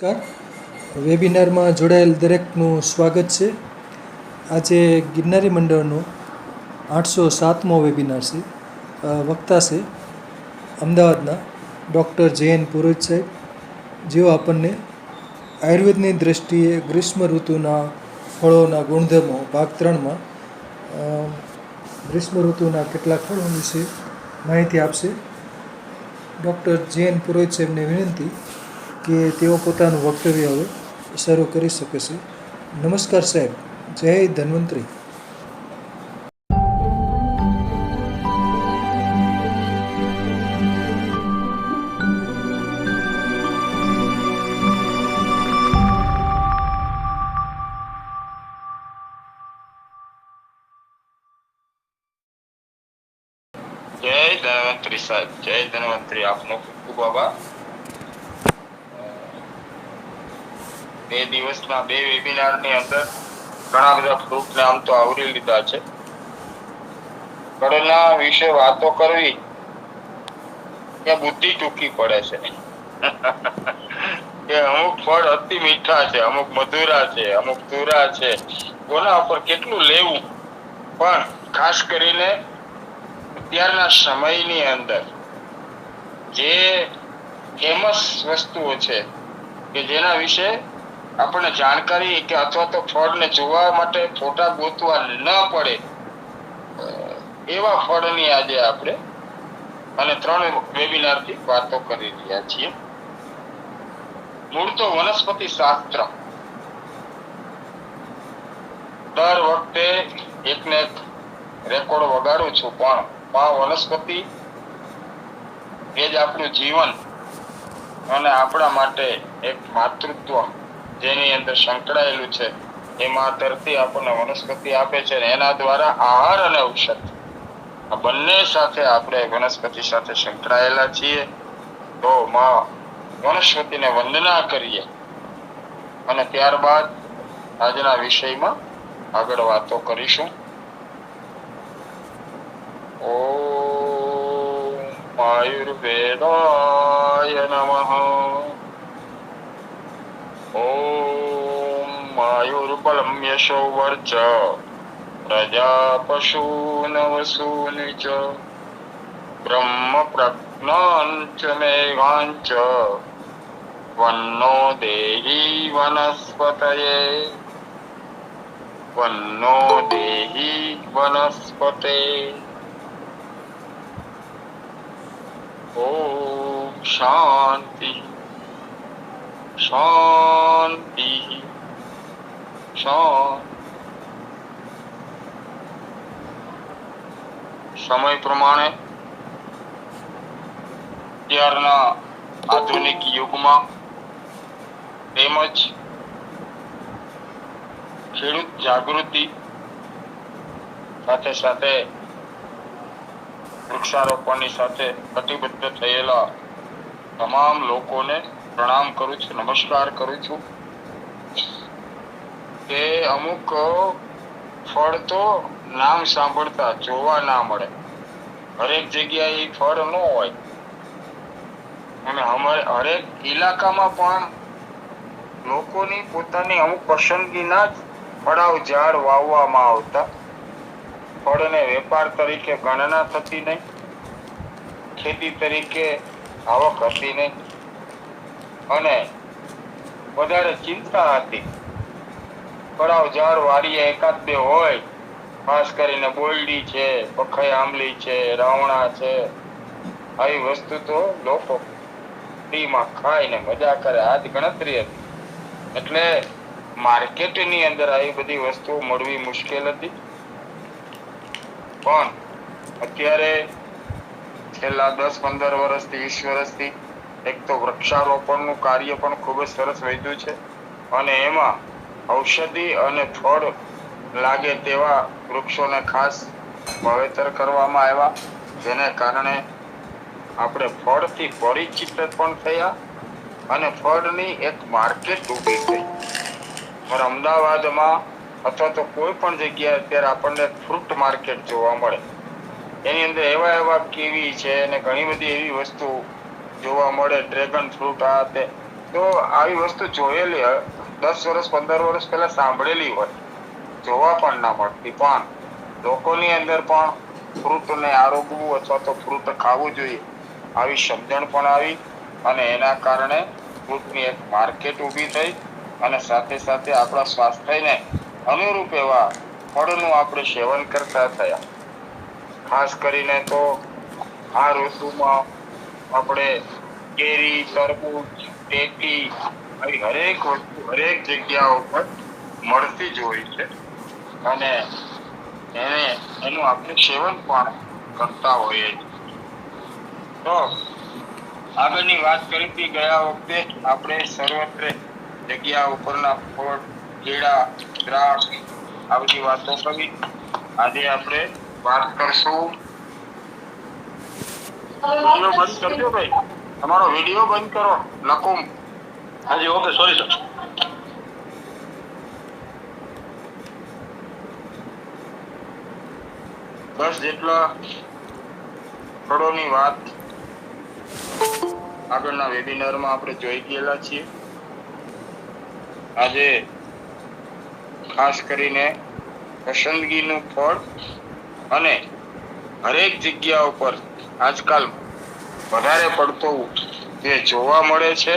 નમસ્કાર. વેબિનારમાં જોડાયેલ દરેકનું સ્વાગત છે. આજે ગિરનારી મંડળનો 807મો વેબિનાર છે. વક્તા છે અમદાવાદના ડૉક્ટર જે.એન. પુરોહિત સાહેબ, જેઓ આપણને આયુર્વેદની દૃષ્ટિએ ગ્રીષ્મ ઋતુના ફળોના ગુણધર્મો ભાગ 3માં ગ્રીષ્મ ઋતુના કેટલાક ફળો વિશે માહિતી આપશે. ડૉક્ટર જે.એન. પુરોહિત સાહેબને વિનંતી કે તેઓ પોતાનું વક્તવ્ય હવે શરૂ કરી શકે છે. નમસ્કાર સાહેબ. જય ધન્વંતરી. જય ધન્વંતરી સાહેબ. જય ધન્વંતરી. આપનો ખૂબ આભાર. 2 દિવસના 2 વેબિનારની અંદર ઘણા બધા ફ્રૂટને આમ તો આવરી લીધા છે. ફળના વિશે વાતો કરવી કે બુદ્ધિ ટૂંકી પડે છે. કે અમુક ફળ અતિ મીઠા છે, અમુક મધુરા છે, અમુક તુરા છે. કોના ઉપર કેટલું લેવું, પણ ખાસ કરીને અત્યારના સમયની અંદર જે ફેમસ વસ્તુઓ છે કે જેના વિશે આપણને જાણકારી કે અથવા તો ફળને જોવા માટે ફોટા ગોતવા ન પડે, એવા ફળની આજે આપણે અને 3 વેબિનારથી વાતો કરી રહ્યા છીએ. મૂળ તો વનસ્પતિ શાસ્ત્ર. દર વખતે એકને એક રેકોર્ડ વગાડું છું, પણ આ વનસ્પતિ એ જ આપણું જીવન અને આપણા માટે એક માતૃત્વ જેની અંદર સંકળાયેલું છે. એમાં ધરતી આપણને વનસ્પતિ આપે છે અને એના દ્વારા આહાર અને ઔષધ, આ બંને સાથે આપણે વનસ્પતિ સાથે સંકળાયેલા છીએ. તો માં વનસ્પતિને વંદના કરીએ અને ત્યારબાદ આજના વિષયમાં આગળ વાતો કરીશું. ઓમ આયુર્વેદાય નમઃ. ઓમ આયુર્બલમ યશો વર્ચ પ્રજા પશૂન વસૂનિ ચ બ્રહ્મ પ્રજ્ઞાંચ મેઘાંચ વન્નો દેહી વનસ્પતયે વન્નો દેહી વનસ્પતે. ઓમ શાંતિ શાંતિ શાંતિ. સમય પ્રમાણે અત્યારના આધુનિક યુગમાં તેમજ ખેડૂત જાગૃતિ સાથે સાથે વૃક્ષારોપણની સાથે કટિબદ્ધ થયેલા તમામ લોકોને પ્રણામ કરું છું, નમસ્કાર કરું છું. કે અમુક ફળ તો નામ સાંભળતા જોવા ના મળે, હરેક જગ્યાએ ફળ ન હોય અને હરેક ઇલાકામાં પણ લોકોની પોતાની અમુક પસંદગીના જ ફળાવ ઝાડ વાવવામાં આવતા. ફળને વેપાર તરીકે ગણના થતી નહીં, ખેતી તરીકે આવક હતી નહીં અને વધારે ચિંતા હતી. ફળાવ ઝાડ વાડીએ એકાદ બે હોય, ખાસ કરીને બોલડી છે, પખાઈ આંબલી છે, રાવણા છે, આવી વસ્તુ તો લોકો ફ્રીમાં ખાઈને મજા કરે, આ જ ગણતરી હતી. એટલે માર્કેટની અંદર આવી બધી વસ્તુઓ મળવી મુશ્કેલ હતી. પણ અત્યારે છેલ્લા 10-15 વર્ષથી 20 વર્ષથી એક તો વૃક્ષારોપણનું કાર્ય પણ ખૂબ જ સરસ વધ્યું છે અને એમાં ઔષધિ અને ફળ લાગે તેવા વૃક્ષોને ખાસ વાવેતર કરવામાં આવ્યા, જેને કારણે આપણે ફળથી પરિચિત પણ થયા અને ફળની એક માર્કેટ ઊભી થઈ. અમદાવાદમાં અથવા તો કોઈ પણ જગ્યાએ અત્યારે આપણને ફ્રૂટ માર્કેટ જોવા મળે. એની અંદર એવા કીવી છે અને ઘણી બધી એવી વસ્તુ જોવા મળે, ડ્રેગન ફ્રૂટ આ તે, તો આવી વસ્તુ જોયેલી 10 વર્ષ 15 વર્ષ પહેલા સાંભળેલી હોય, જોવા પણ ના મળતી, પણ લોકોની અંદર પણ ફ્રૂટને આરોગવું અથવા તો ફ્રૂટ ખાવું જોઈએ આવી સમજણ પણ આવી, અને એના કારણે ફ્રૂટની એક માર્કેટ ઊભી થઈ, અને સાથે સાથે આપણા સ્વાસ્થ્યને અનુરૂપ એવા ફળનું આપણે સેવન કરતા થયા. ખાસ કરીને તો આ ઋતુમાં આપણે કેરી, તરબૂચ, ટેટી આવી હરેક વસ્તુ હરેક જગ્યાઓ પર મળતી જ હોય છે, અને એનું આપણે સેવન પણ કરતા હોઈએ છીએ. તો આગળની વાત કરી હતી ગયા વખતે આપણે સર્વત્ર જગ્યા ઉપરના ફળ, કેળા, દ્રાક્ષ આ બધી વાતો કરી. આજે આપણે વાત કરશું. વિડીયો બંધ કરજો ભાઈ, તમારો વિડીયો બંધ કરો. નકુમ. હાજી, ઓકે, સોરી સર. બસ જેટલા ફળોની વાત આગળના વેબિનારમાં આપણે જોઈ ગયેલા છીએ. આજે ખાસ કરીને પસંદગીનું ફળ અને હરેક જગ્યા ઉપર આજકાલ વધારે પડતું જે જોવા મળે છે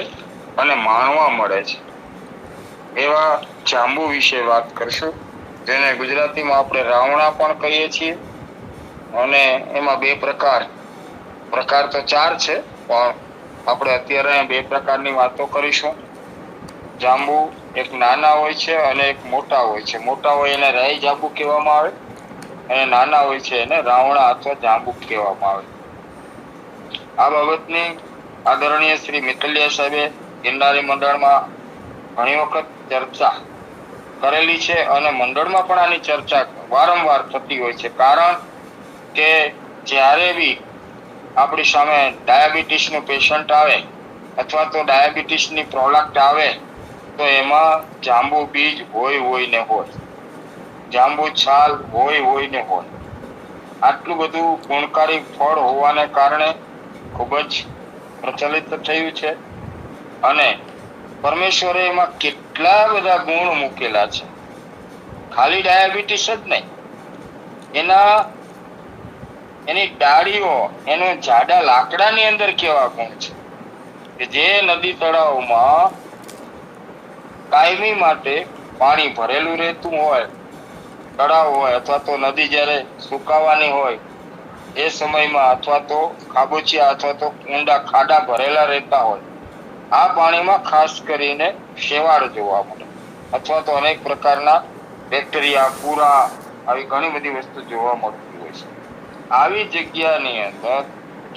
અને માણવા મળે છે એવા જાંબુ વિશે વાત કરશું, જેને ગુજરાતીમાં આપણે રાવણા પણ કહીએ છીએ. અને એમાં બે પ્રકાર તો 4 છે, પણ આપણે અત્યારે 2 પ્રકારની વાતો કરીશું. જાંબુ એક નાના હોય છે અને એક મોટા હોય છે. મોટા હોય એને રાઈ જાંબુ કહેવામાં આવે, અને નાના હોય છે એને રાવણા અથવા જાંબુ કહેવામાં આવે. આ બાબતની આદરણીય શ્રી મિત્તલિયા સાહેબે ગિરનારી મંડળમાં ઘણી વખત ચર્ચા કરેલી છે, અને મંડળમાં પણ આની ચર્ચા વારંવાર થતી હોય છે. કારણ કે જ્યારે બી આપણી સામે ડાયાબિટીસનું પેશન્ટ આવે અથવા તો ડાયાબિટીસની પ્રોડક્ટ આવે તો એમાં જાંબુ બીજ હોય ને હોય, જાંબુ છાલ હોય ને હોય. આટલું બધું ગુણકારી ફળ હોવાને કારણે ખૂબ જ પ્રચલિત થયું છે, અને પરમેશ્વરે એમાં કેટલા બધા ગુણ મૂકેલા છે. ખાલી ડાયાબિટીસ જ નહીં, એની ડાળીઓ, એનું જાડા લાકડાની અંદર કેવા ગુણ છે કે જે નદી તળાવમાં કાયમી માટે પાણી ભરેલું રહેતું હોય, તળાવ હોય અથવા તો નદી જ્યારે સુકાવાની હોય એ સમયમાં, અથવા તો ખાબોચિયા અથવા તો ઊંડા ખાડા ભરેલા રહેતા હોય, આ પાણીમાં ખાસ કરીને શેવાળ જોવા મળે, અથવા તો અનેક પ્રકારના બેક્ટેરિયા, પૂરા આવી ઘણી બધી વસ્તુ જોવા મળતી હોય છે. આવી જગ્યાની અંદર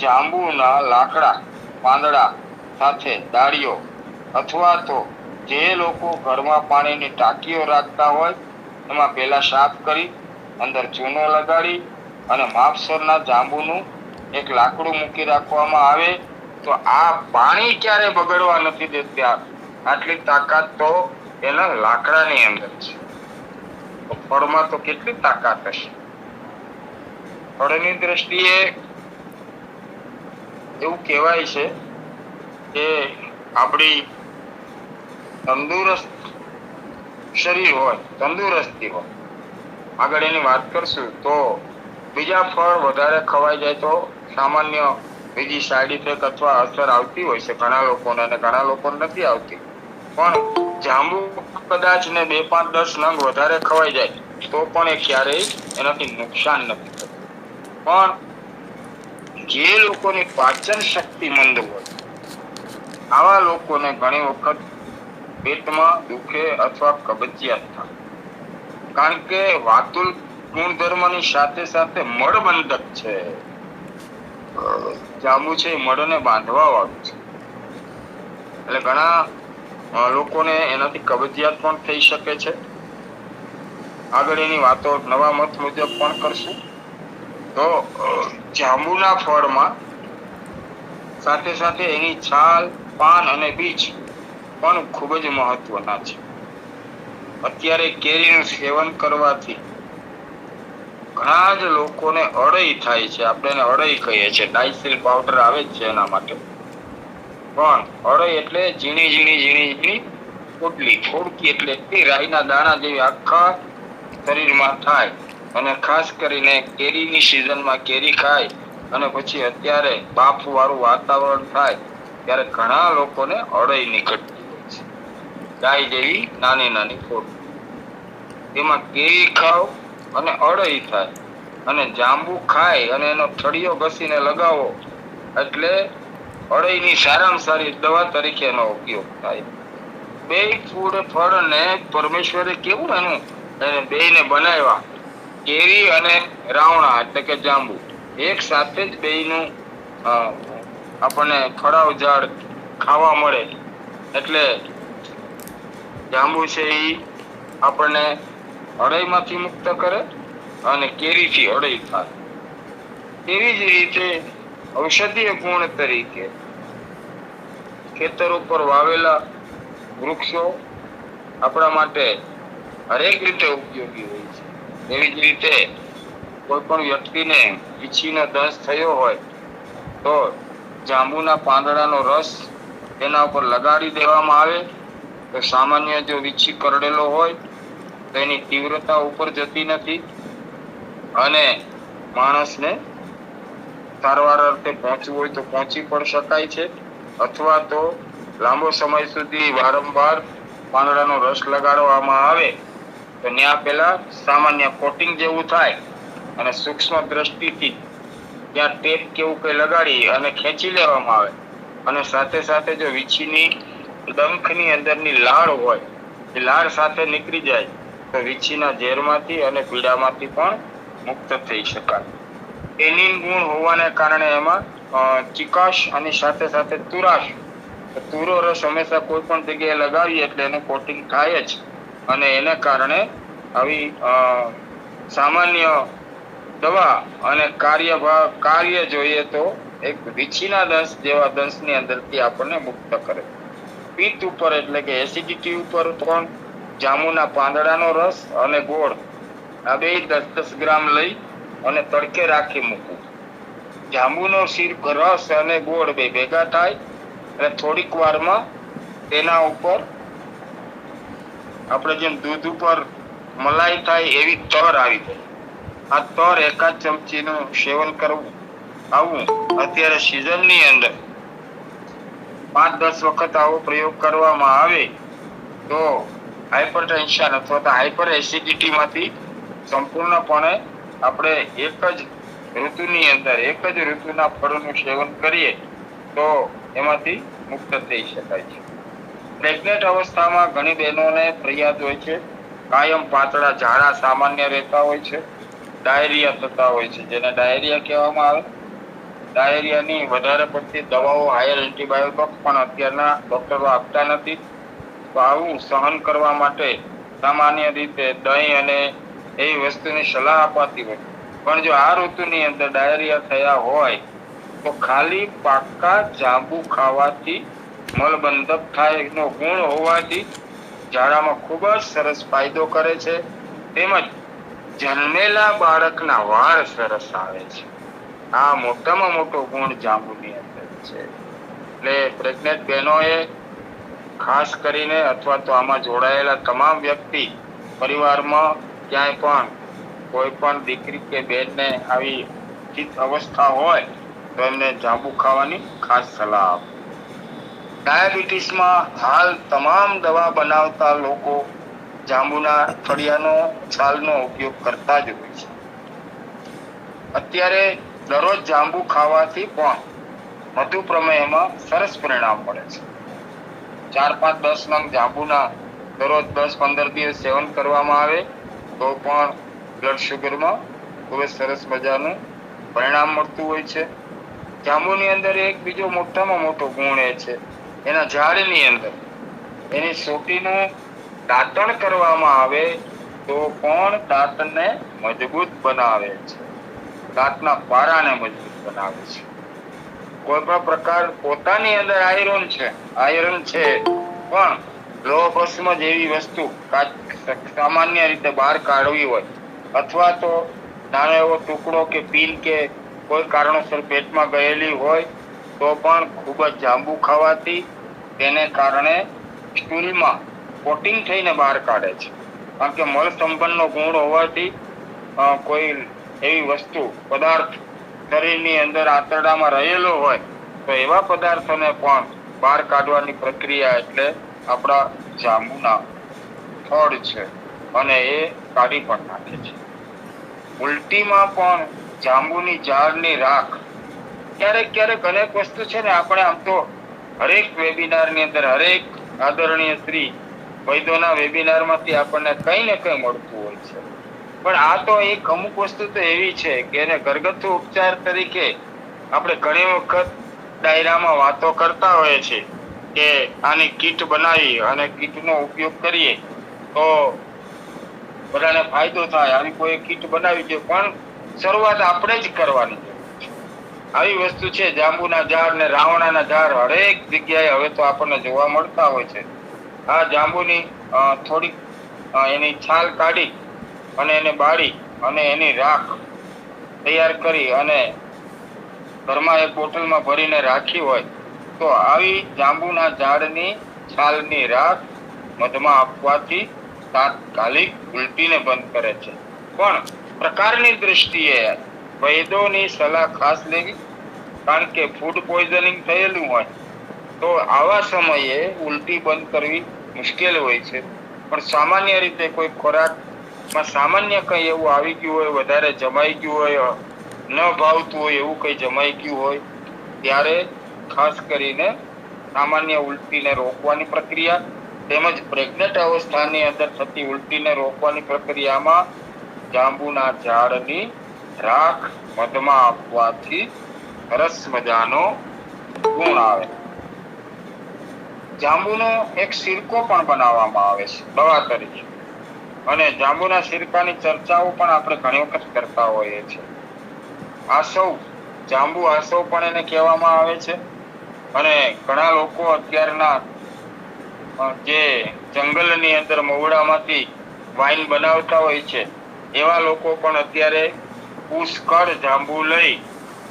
જાંબુના લાકડા, પાંદડા સાથે ડાળીઓ, અથવા તો જે લોકો ઘરમાં પાણીની ટાંકીઓ રાખતા હોય એમાં પહેલા સાફ કરી અંદર ચૂનો લગાડી અને માપસરના જાંબુનું એક લાકડું મૂકી રાખવામાં આવે તો આ પાણી ક્યારે બગડવા નથી દેતા. આટલી તાકાત તો એના લાકડાની અંદર છે. તો ફળમાં તો કેટલી તાકાત હશે. ફળની દ્રષ્ટિએ એવું કહેવાય છે કે આપણી તંદુરસ્ત શરીર હોય, તંદુરસ્તી હોય, આગળ એની વાત કરશું. તો બીજા ફળ વધારે ખવાઈ જાય તો સામાન્ય બીજી સાઈડ ઇફેક્ટ અથવા અસર આવતી હોય છે ઘણા લોકોને, અને ઘણા લોકોને નથી આવતી. પણ જાંબુ કદાચ ને 2, 5, 10 નંગ વધારે ખવાઈ જાય તો પણ એ ક્યારેય એનાથી નુકસાન નથી થતું. પણ જે લોકોની પાચન શક્તિ મંદ હોય આવા લોકોને ઘણી વખત પેટમાં દુખે અથવા કબજિયાત થાય, કારણ કે વાતુલ ગુણધર્મની સાથે સાથે મળબંધક છે. જાંબુ છે એ મળને બાંધવા વાળું છે, એટલે ઘણા લોકોને એનાથી કબજિયાત પણ થઈ શકે છે. આગળ એની વાતો નવા મત મુજબ પણ કરશું. તો જાંબુના ફળમાં સાથે સાથે એની છાલ, પાન અને બીજ પણ ખૂબ જ મહત્વના છે. અત્યારે કેરીનું સેવન કરવાથી ઘણા જ લોકોને અળઈ થાય છે. આપણે એને અળઈ કહીએ છીએ, ડાયસિલ પાવડર આવે જ છે એના માટે. પણ અળઈ એટલે ઝીણી ઝીણી ઝીણી ઝીણી પોટલી, ફોડકી એટલે એટલી રાઈના દાણા જેવી આખા શરીરમાં થાય. અને ખાસ કરીને કેરીની સિઝનમાં કેરી ખાય અને પછી અત્યારે બાફ વાળું વાતાવરણ થાય ત્યારે ઘણા લોકોને અળઈ નીકળતી હોય છે, ગાય જેવી નાની નાની ફોડકી. તેમાં કેરી ખાવ અને અળઈ થાય, અને જાંબુ ખાય અને એનો થળિયો ઘસીને લગાવો એટલે અળઈની સારામાં સારી દવા તરીકે એનો ઉપયોગ થાય. બે ફળને પરમેશ્વરે કેવું એનું બેયને બનાવ્યા, કેરી અને રાવણા એટલે કે જાંબુ એક સાથે જ બેયનું આપણને ફળાવ ઝાડ ખાવા મળે. એટલે જાંબુ છે એ આપણને અળઈમાંથી મુક્ત કરે અને કેરીથી અળઈ થાય. તેવી જ રીતે ઔષધીય ગુણ તરીકે ખેતર ઉપર વાવેલા વૃક્ષો આપણા માટે હરેક રીતે ઉપયોગી હોય છે. એવી જ રીતે કોઈ પણ વ્યક્તિને વીછીનો દંશ થયો હોય તો જાંબુના પાંદડાનો રસ તેના ઉપર લગાડી દેવામાં આવે તો સામાન્ય જો વીછી કરડેલો હોય તો એની તીવ્રતા ઉપર જતી નથી અને માણસને સારવાર અર્થે પહોંચવું હોય તો પહોંચી પણ શકાય છે, અથવા તો લાંબો સમય સુધી વારંવાર પાંદડાનો રસ લગાડવામાં આવે તો ત્યાં પેલા સામાન્ય કોટિંગ જેવું થાય અને સૂક્ષ્મ દ્રષ્ટિથી ત્યાં ટેપ કેવું કઈ લગાડી અને ખેંચી લેવામાં આવે અને સાથે સાથે જો વીછીની ડંખની અંદરની લાળ હોય એ લાળ સાથે નીકળી જાય તો વીછીના ઝેરમાંથી અને પીડામાંથી પણ મુક્ત થઈ શકાય. ટેનિન ગુણ હોવાને કારણે એમાં ચિકાશ અને સાથે સાથે તુરાશ, તુરો રસ હંમેશા કોઈ પણ જગ્યાએ લગાવીએ એટલે એનું કોટિંગ થાય જ, અને એને કારણે આવી સામાન્ય દવા અને કાર્ય જોઈએ તો એક વીછીના દંશ જેવા દંશની અંદરથી આપણને મુક્ત કરે. પિત્ત ઉપર એટલે કે એસિડિટી ઉપર પણ જાંબુના પાંદડાનો રસ અને ગોળ આ બે 10-10 ગ્રામ લઈ અને તડકે રાખી મૂકવું. જાંબુનો રસ અને ગોળ બે ભેગા થાય અને થોડીક વારમાં તેના ઉપર આપણે જેમ દૂધ ઉપર મલાઈ થાય એવી તર આવી જાય. આ તર એકાદ ચમચીનું સેવન કરવું આવું અત્યારે સિઝનની અંદર 5-10 વખત આવો પ્રયોગ કરવામાં આવે તો હાઇપરટેન્શન અથવા તો હાઇપર એસિડિટી માંથી સંપૂર્ણપણે આપણે એક જ ઋતુની અંદર એક જ ઋતુના ફળોનું સેવન કરીએ તો એમાંથી મુક્ત થઈ શકાય છે. પ્રેગ્નેન્ટ અવસ્થામાં ઘણી બહેનોને ફરિયાદ હોય છે, કાયમ પાતળા ઝાડા સામાન્ય રહેતા હોય છે, ડાયરિયા થતા હોય છે, જેને ડાયરિયા કહેવામાં આવે. ડાયરિયાની વધારે પડતી દવાઓ હાયર એન્ટીબાયોટિક પણ અત્યારના ડોક્ટરો આપતા નથી. તો આવું સહન કરવા માટે સામાન્ય રીતે દહીં અને એવી વસ્તુની સલાહ અપાતી હોય, પણ જો આ ઋતુની અંદર ડાયરિયા થયા હોય તો ખાલી પાકા જાંબુ ખાવાથી મલબંધક થાય એનો ગુણ હોવાથી ઝાડામાં ખૂબ જ સરસ ફાયદો કરે છે, તેમજ જન્મેલા બાળકના વાળ સરસ આવે છે. આ મોટામાં મોટો ગુણ જાંબુની અંદર છે. એટલે પ્રેગ્નેન્ટ બહેનોએ ખાસ કરીને અથવા તો આમાં જોડાયેલા તમામ વ્યક્તિ પરિવારમાં ક્યાંય પણ કોઈ પણ દીકરી કે બેનને આવી અવસ્થા હોય તો એમને જાંબુ ખાવાની ખાસ સલાહ આપો. ડાયાબિટીસમાં હાલ તમામ દવા બનાવતા લોકો જાંબુના ફળિયાનો છાલનો ઉપયોગ કરતા જ હોય છે. અત્યારે દરરોજ જાંબુ ખાવાથી પણ મધુપ્રમેહમાં સરસ પરિણામ મળે છે. 4-5-10 નંગ જાંબુના દરરોજ 10-15 દિવસ સેવન કરવામાં આવે તો પણ બ્લડ શુગરમાં ખૂબ જ સરસ મજાનું પરિણામ મળતું હોય છે. જાંબુની અંદર એક બીજો મોટામાં મોટો ગુણ એ છે, એના ઝાડની અંદર એની સોટીનું દાંતણ કરવામાં આવે તો પણ દાંતને મજબૂત બનાવે છે, દાંતના પારાને મજબૂત બનાવે છે. કોઈ પણ પ્રકાર પોતાની અંદર આયરન છે પણ લોહ ભસ્મ જેવી વસ્તુ સામાન્ય રીતે બહાર કાઢવી હોય અથવા તો નાનો એવો ટુકડો કે પીલ કે કોઈ કારણોસર પેટમાં ગયેલી હોય તો પણ ખૂબ જ જાંબુ ખાવાથી તેને કારણે સ્ટૂલમાં કોટિંગ થઈને બહાર કાઢે છે. કારણ કે મળ સંબંધનો ગુણ હોવાથી કોઈ એવી વસ્તુ પદાર્થ શરીરની અંદર આંતરડામાં રહેલો હોય તો એવા પદાર્થોને પણ બહાર કાઢવાની પ્રક્રિયા એટલે આપણા જાંબુના ફળ છે અને એ કાઢી પણ નાખે છે. ઉલટીમાં પણ જાંબુની ઝાડની રાખ ક્યારેક અનેક વસ્તુ છે ને, આપણે આમ તો હરેક વેબિનારની અંદર હરેક આદરણીય શ્રી વૈદ્યોના વેબિનારમાંથી આપણને કંઈ ને કંઈ મળતું હોય છે. પણ આ તો એક અમુક વસ્તુ તો એવી છે કે એને ઘરગથ્થુ ઉપચાર તરીકે આપણે ઘણી વખત ડાયરામાં વાતો કરતા હોઈએ છીએ કે આની કીટ બનાવી અને કીટનો ઉપયોગ કરીએ તો બધાને ફાયદો થાય. આવી કોઈ કીટ બનાવી છે, પણ શરૂઆત આપણે જ કરવાની છે. આવી વસ્તુ છે. જાંબુના ઝાડ ને રાવણાના ઝાડ હરેક જગ્યાએ હવે તો આપણને જોવા મળતા હોય છે. આ જાંબુની થોડીક એની છાલ કાઢી અને એને બાળી અને એની રાખ તૈયાર કરી અને ઘરમાં એક બોટલમાં ભરીને રાખી હોય તો આવી જાંબુના ઝાડની છાલની રાખ મધમાં આપવાથી તાત્કાલિક ઉલટીને બંધ કરે છે. પણ પ્રકારની દૃષ્ટિએ વૈદ્યોની સલાહ ખાસ લેવી, કારણ કે ફૂડ પોઈઝનિંગ થયેલું હોય તો આવા સમયે ઉલટી બંધ કરવી મુશ્કેલ હોય છે. પણ સામાન્ય રીતે કોઈ ખોરાકમાં સામાન્ય કંઈ એવું આવી ગયું હોય, વધારે જમાઈ ગયું હોય, ન ભાવતું હોય એવું કંઈ જમાઈ ગયું હોય ત્યારે ખાસ કરીને સામાન્ય ઉલટીને રોકવાની પ્રક્રિયા તેમજ પ્રેગ્નન્ટ અવસ્થાની અંદર થતી ઉલટીને રોકવાની પ્રક્રિયામાં જાંબુના ઝાડની રાખ મધમાં આપવાથી સરસ મજાનો ગુણ આવે. જાંબુનો એક સિરકો પણ બનાવવામાં આવે છે દવા તરીકે, અને જાંબુના સિરકાની ચર્ચાઓ પણ આપણે ઘણી વખત કરતા હોઈએ છીએ. આસવ, જાંબુ આસવ પણ એને કહેવામાં આવે છે. અને ઘણા લોકો અત્યારના જે જંગલની અંદર મહુડામાંથી વાઇન બનાવતા હોય છે એવા લોકો પણ અત્યારે પુષ્કળ જાંબુ લઈ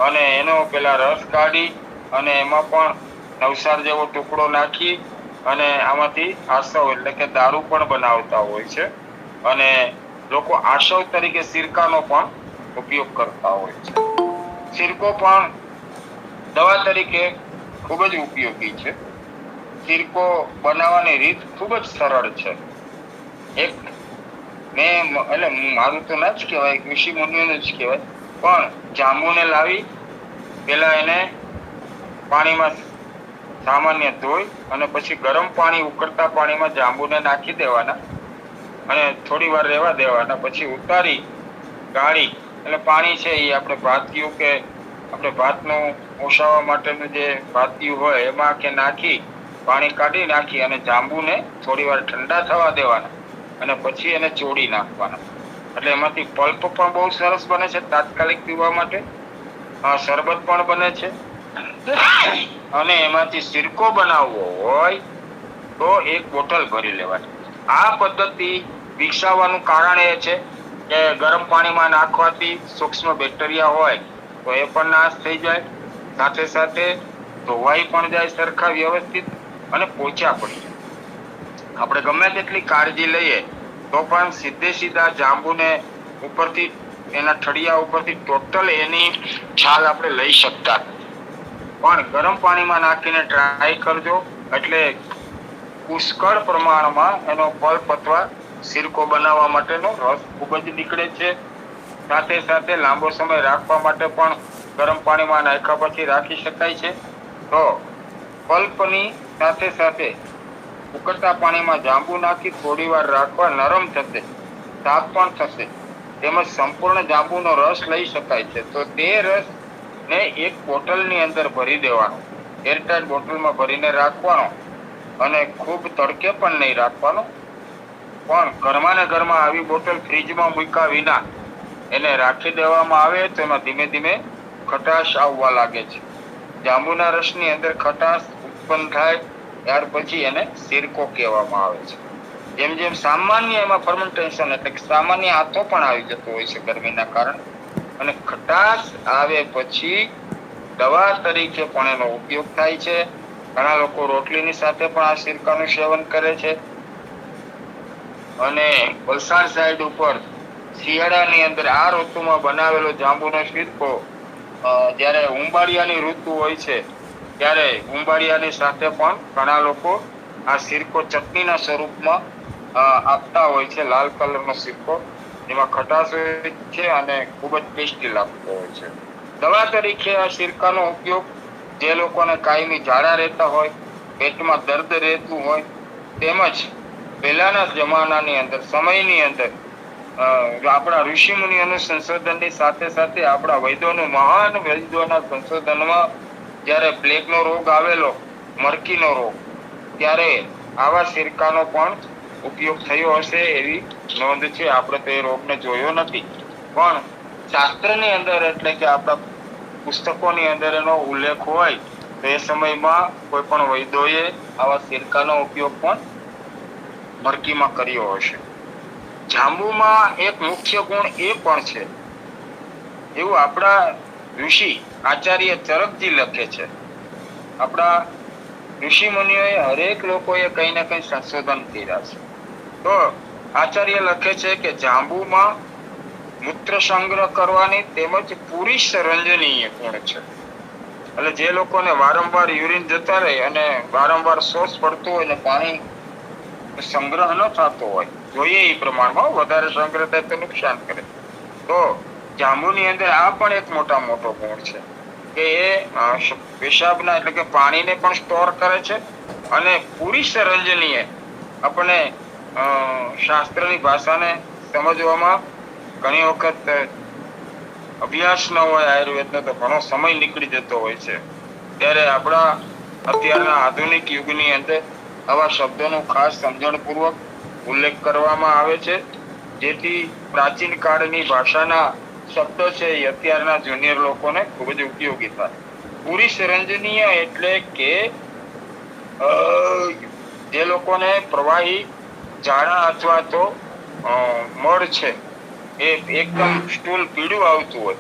અને એનો પેલા રસ કાઢી અને એમાં પણ નવસાર જેવો ટુકડો નાખી અને આમાંથી આસવ એટલે કે દારૂ પણ બનાવતા હોય છે. અને લોકો આસવ તરીકે સિરકાનો પણ ઉપયોગ કરતા હોય છે. સિરકો પણ દવા તરીકે ખૂબ જ ઉપયોગી છે. સિરકો બનાવવાની રીત ખૂબ જ સરળ છે. એટલે મારું તો ના જ કહેવાય, ઋષિ મુનિઓનું જ કહેવાય, પણ જાંબુને લાવી પેલા એને પાણીમાં સામાન્ય ધોઈ અને પછી ગરમ પાણી ઉકળતા પાણીમાં જાંબુને નાખી દેવાના અને થોડી વાર રહેવા દેવાના. પછી ઉતારી ગાળી એટલે પાણી છે એ આપણે ભાતિયું કે આપણે ભાતનું ઓસાવવા માટેનું જે ભાતિયું હોય એમાં કે નાખી પાણી કાઢી નાખી અને જાંબુને થોડી વાર ઠંડા થવા દેવાના અને પછી એને ચોળી નાખવાના. એટલે એમાંથી પલ્પ પણ બહુ સરસ બને છે તાત્કાલિક પીવા માટે, શરબત પણ બને છે. અને એમાંથી સિરકો બનાવવો હોય તો એક બોટલ ભરી લેવાની. આ પદ્ધતિ વિકસાવવાનું કારણ એ છે કે ગરમ પાણીમાં નાખવાથી સૂક્ષ્મ બેક્ટેરિયા હોય તો એ પણ નાશ થઈ જાય, સાથે સાથે ધોવાઈ પણ જાય સરખા વ્યવસ્થિત અને પોચા પડી જાય. આપણે ગમે તેટલી કાળજી લઈએ તો પણ સીધા જાંબુને ઉપરથી એના ઠળિયા ઉપરથી ટોટલ એની છાલ આપણે લઈ શકતા, પણ ગરમ પાણીમાં નાખીને ટ્રાય કરજો. એટલે પુષ્કળ પ્રમાણમાં એનો પલ્પ અથવા સિરકો બનાવવા માટેનો રસ ખૂબ જ નીકળે છે. સાથે સાથે લાંબો સમય રાખવા માટે પણ ગરમ પાણીમાં નાખ્યા પછી રાખી શકાય છે. તો પલ્પની સાથે સાથે ઉકળતા પાણીમાં જાંબુ નાખી થોડી વાર રાખવા, નરમ થશે, સાફ પણ થશે, તેમજ સંપૂર્ણ જાંબુનો રસ લઈ શકાય છે. તો તે રસ ને એક બોટલની અંદર ભરી દેવાનો, એરટાઇટ બોટલમાં ભરીને રાખવાનો અને ખૂબ તડકે પણ નહીં રાખવાનો. પણ ઘરમાં ને ઘરમાં આવી બોટલ ફ્રીજમાં મૂક્યા વિના એને રાખી દેવામાં આવે તો એમાં ધીમે ધીમે ખટાશ આવવા લાગે છે. જાંબુના રસની અંદર ખટાશ ઉત્પન્ન થાય ત્યાર પછી એને સિરકો કહેવામાં આવે છે. જેમ જેમ સામાન્ય એમાં ફર્મેન્ટેશન એટલે કે સામાન્ય આથો પણ આવી જતો હોય છે ગરમીના કારણે, અને ખટાશ આવે પછી દવા તરીકે પણ એનો ઉપયોગ થાય છે. ઘણા લોકો રોટલીની સાથે પણ આ સિરકાનું સેવન કરે છે. અને વલસાડ સાઈડ ઉપર શિયાળાની અંદર આ ઋતુમાં બનાવેલો જાંબુનો સિરકો જ્યારે ઉંબાળિયાની ઋતુ હોય છે ત્યારે ઉંબાળિયાની સાથે પણ ઘણા લોકો આ સિરકો ચટણીના સ્વરૂપમાં આપતા હોય છે. લાલ કલરનો સિરકો, એમાં ખટાશ હોય છે અને ખૂબ જ ટેસ્ટી લાગતો હોય છે. દવા તરીકે આ સિરકાનો ઉપયોગ જે લોકોને કાયમી ઝાડા રહેતા હોય, પેટમાં દર્દ રહેતું હોય, તેમજ પહેલાના જમાનાની અંદર સમયની અંદર આપણા ઋષિ મુનિઓનું સંશોધનની સાથે સાથે આપણા વૈદ્યોનું મહાન વૈદ્યોના સંશોધનમાં જ્યારે પ્લેગનો રોગ આવેલો, મરકીનો રોગ, ત્યારે આવા સિરકાનો પણ ઉપયોગ થયો હશે એવી નોંધ છે. આપણે તો એ રોગને જોયો નથી, પણ શાસ્ત્રની અંદર એટલે કે આપણા પુસ્તકોની અંદર એનો ઉલ્લેખ હોય તો એ સમયમાં કોઈ પણ વૈદ્યોએ આવા સિરકાનો ઉપયોગ પણ મરકીમાં કર્યો હશે. જાંબુમાં એક મુખ્ય ગુણ એ પણ છે, એવું આપણા ઋષિ આચાર્ય ચરકજી લખે છે. આપણા ઋષિ મુનિઓએ હરેક લોકોએ કઈ ને કઈ સંશોધન કર્યા છે. તો આચાર્ય લખે છે કે જાંબુમાં મૂત્ર સંગ્રહ કરવાની તેમજ પૂરી સંરંજનીય ગુણ છે. એટલે જે લોકોને વારંવાર યુરિન જતા રહે અને વારંવાર શોષ પડતો હોય ને પાણી સંગ્રહ ન થતો હોય, જોઈએ એ પ્રમાણમાં વધારે સંગ્રહ થાય તો નુકસાન કરે, તો જાંબુની અંદર આ પણ એક મોટો ગુણ છે કે એ પેશાબના એટલે કે પાણીને પણ સ્ટોર કરે છે અને પૂરી સંરંજનીય આપણે શાસ્ત્રની ભાષાને સમજવામાં ઘણી વખત અભ્યાસ ન હોય આયુર્વેદનો તો ઘણો સમય નીકળી જતો હોય છે. ત્યારે આપણા અત્યારના આધુનિક યુગની અંદર આવા શબ્દોનું ખાસ સમજણપૂર્વક ઉલ્લેખ કરવામાં આવે છે, જેથી પ્રાચીન કાળની ભાષાના શબ્દો છે એ અત્યારના જુનિયર લોકોને ખૂબ જ ઉપયોગી થાય. પૂરી સંરંજનીય એટલે કે જે લોકોને પ્રવાહી ઝાડા અથવા તો મળ છે એ એકદમ સ્ટૂલ પીળું આવતું હોય,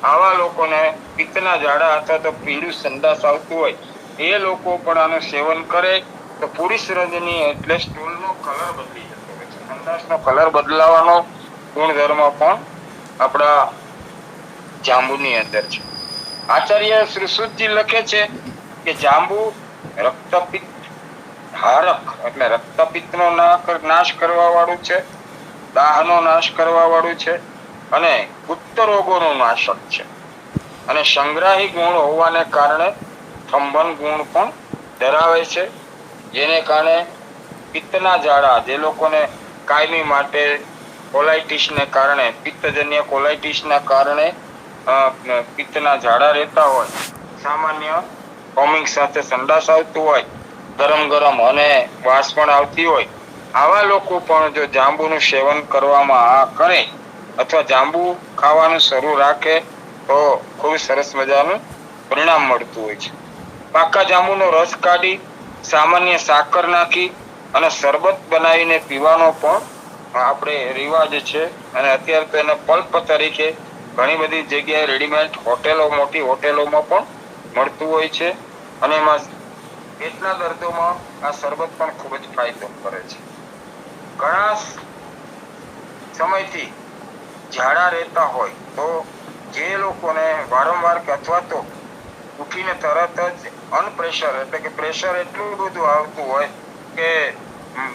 આવા લોકોને પિત્તના ઝાડા અથવા તો પીળું સંડાસ આવતું હોય, એ લોકો પણ આનું સેવન કરે તો પૂરી સંરંજનીય એટલે સ્ટૂલનો કલર બદલી જતો હોય છે. સંડાસનો કલર બદલાવાનો ગુણધર્મ પણ આપણા જાંબુની અંદર છે. આચાર્ય શ્રી સુતજી લખે છે કે જાંબુ રક્તપિત્ત ધારક એટલે રક્તપિત્તનો નાશ કરવા વાળું છે, દાહનો નાશ કરવા વાળું છે અને ગુપ્ત રોગોનો નાશક છે અને સંગ્રાહી ગુણ હોવાને કારણે થંભન ગુણ પણ ધરાવે છે, જેને કારણે પિત્તના ઝાડા જે લોકોને કાયમી માટે કોલાઇટિસને કારણે પિત્તજન્ય કોલાઇટિસના કારણે પિત્તના ઝાડા રહેતા હોય, સામાન્ય વોમિંગ સાથે સંડાસ આવતું હોય, ગરમ અને વાસ પણ આવતી હોય, આવા લોકો પણ જો જાંબુનું સેવન કરવામાં કરે અથવા જાંબુ ખાવાનું શરૂ રાખે તો ખૂબ સરસ મજાનું પરિણામ મળતું હોય છે. પાકા જાંબુનો રસ કાઢી સામાન્ય સાકર નાખી અને શરબત બનાવીને પીવાનો પણ આપણે રિવાજ છે અને અત્યારે તો એને પલ્પ તરીકે ઘણી બધી જગ્યાએ રેડીમેડ મોટી હોટેલોમાં પણ મળતું હોય છે અને એમાં પેટના દર્દોમાં આ શરબત પણ ખૂબ જ ફાયદો કરે છે. ઘણા સમયથી ઝાડા રહેતા હોય તો જે લોકોને વારંવાર અથવા તો ઉઠીને તરત જ અનપ્રેશર એટલે કે પ્રેશર એટલું બધું આવતું હોય કે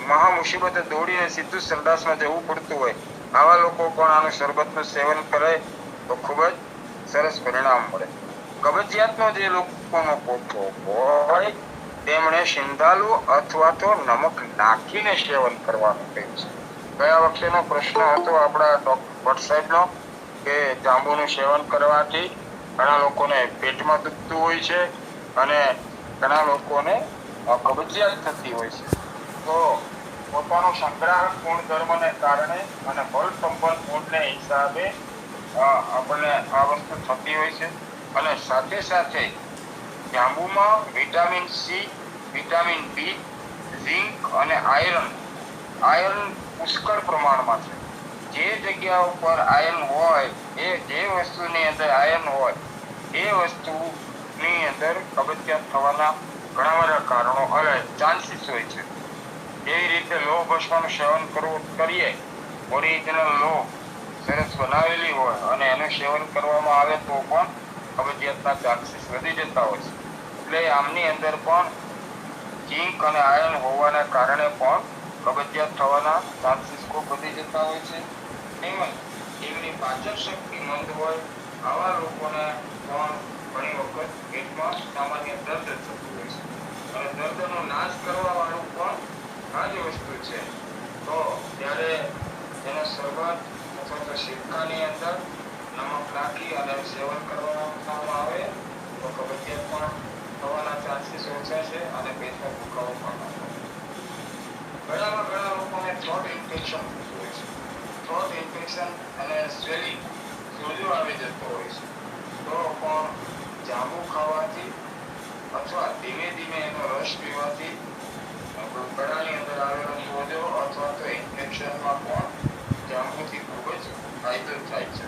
મહા મુસીબતે દોડીને સીધું સંડાસમાં જવું પડતું હોય, આવા લોકો પણ આનું શરબતનું સેવન કરે તો ખૂબ જ સરસ પરિણામ મળે. કબજિયાતનો જે લોકોનો કોઠો હોય તેમણે સિંધાલુ અથવા તો નમક નાખીને સેવન કરવાનું કહે છે. ગયા વખતેનો પ્રશ્ન હતો આપણા ડોક્ટર ભટ્ટ સાહેબનો કે જાંબુનું સેવન કરવાથી ઘણા લોકોને પેટમાં દુખતું હોય છે અને ઘણા લોકોને કબજિયાત થતી હોય છે. તો પોતાનો સંગ્રાહક ગુણધર્મને કારણે અને બળ સંપન્ન ગુણને હિસાબે આપણને આ વસ્તુ થતી હોય છે અને સાથે સાથે જાંબુમાં vitamin C, vitamin B, zinc અને આયર્ન પુષ્કળ પ્રમાણમાં છે. જે જગ્યા ઉપર આયર્ન હોય, એ જે વસ્તુની અંદર આયર્ન હોય એ વસ્તુ ની અંદર કબજિયાત થવાના ઘણા બધા કારણો અને ચાન્સીસ હોય છે. એવી રીતે લોહ ભસ્મનું સેવન કરીએ, ઓરિજિનલ લોહ સરસ બનાવેલી હોય અને એનું સેવન કરવામાં આવે તો પણ કબજિયાતના ચાન્સીસ વધી જતા હોય છે. એટલે આમની અંદર પણ ઝીંક અને આયર્ન હોવાના કારણે પણ કબજિયાત થવાના ચાન્સીસ ખૂબ વધી જતા હોય છે. તેમજ એમની પાચન શક્તિ મંદ હોય આવા લોકોને પણ ઘણી વખત પેટમાં સામાન્ય દર્દ થતું હોય છે. અને દર્દનો નાશ કરવા વાળું પણ આ જ વસ્તુ છે. તો ત્યારે તેનો શરૂઆત અથવા તો સિક્કાની અંદર નમક નાખી અને સેવન કરવામાં આવે તો કબજિયાત પણ થવાના ચાન્સીસ ઓછા છે અને પેટનો દુખાવો પણ ઘણા લોકોને થ્રોટ ઇન્ફેક્શન થતું હોય છે. થ્રોટ ઇન્ફેક્શન અને સ્વેલિંગ સોજો આવી જતો હોય છે. તો પણ જાંબુ ખાવાથી અથવા ધીમે ધીમે એનો રસ પીવાથી ગળાની અંદર આવેલો સોજો અથવા તો ઇન્ફેક્શનમાં પણ જાંબુથી ખૂબ જ ફાયદો થાય છે.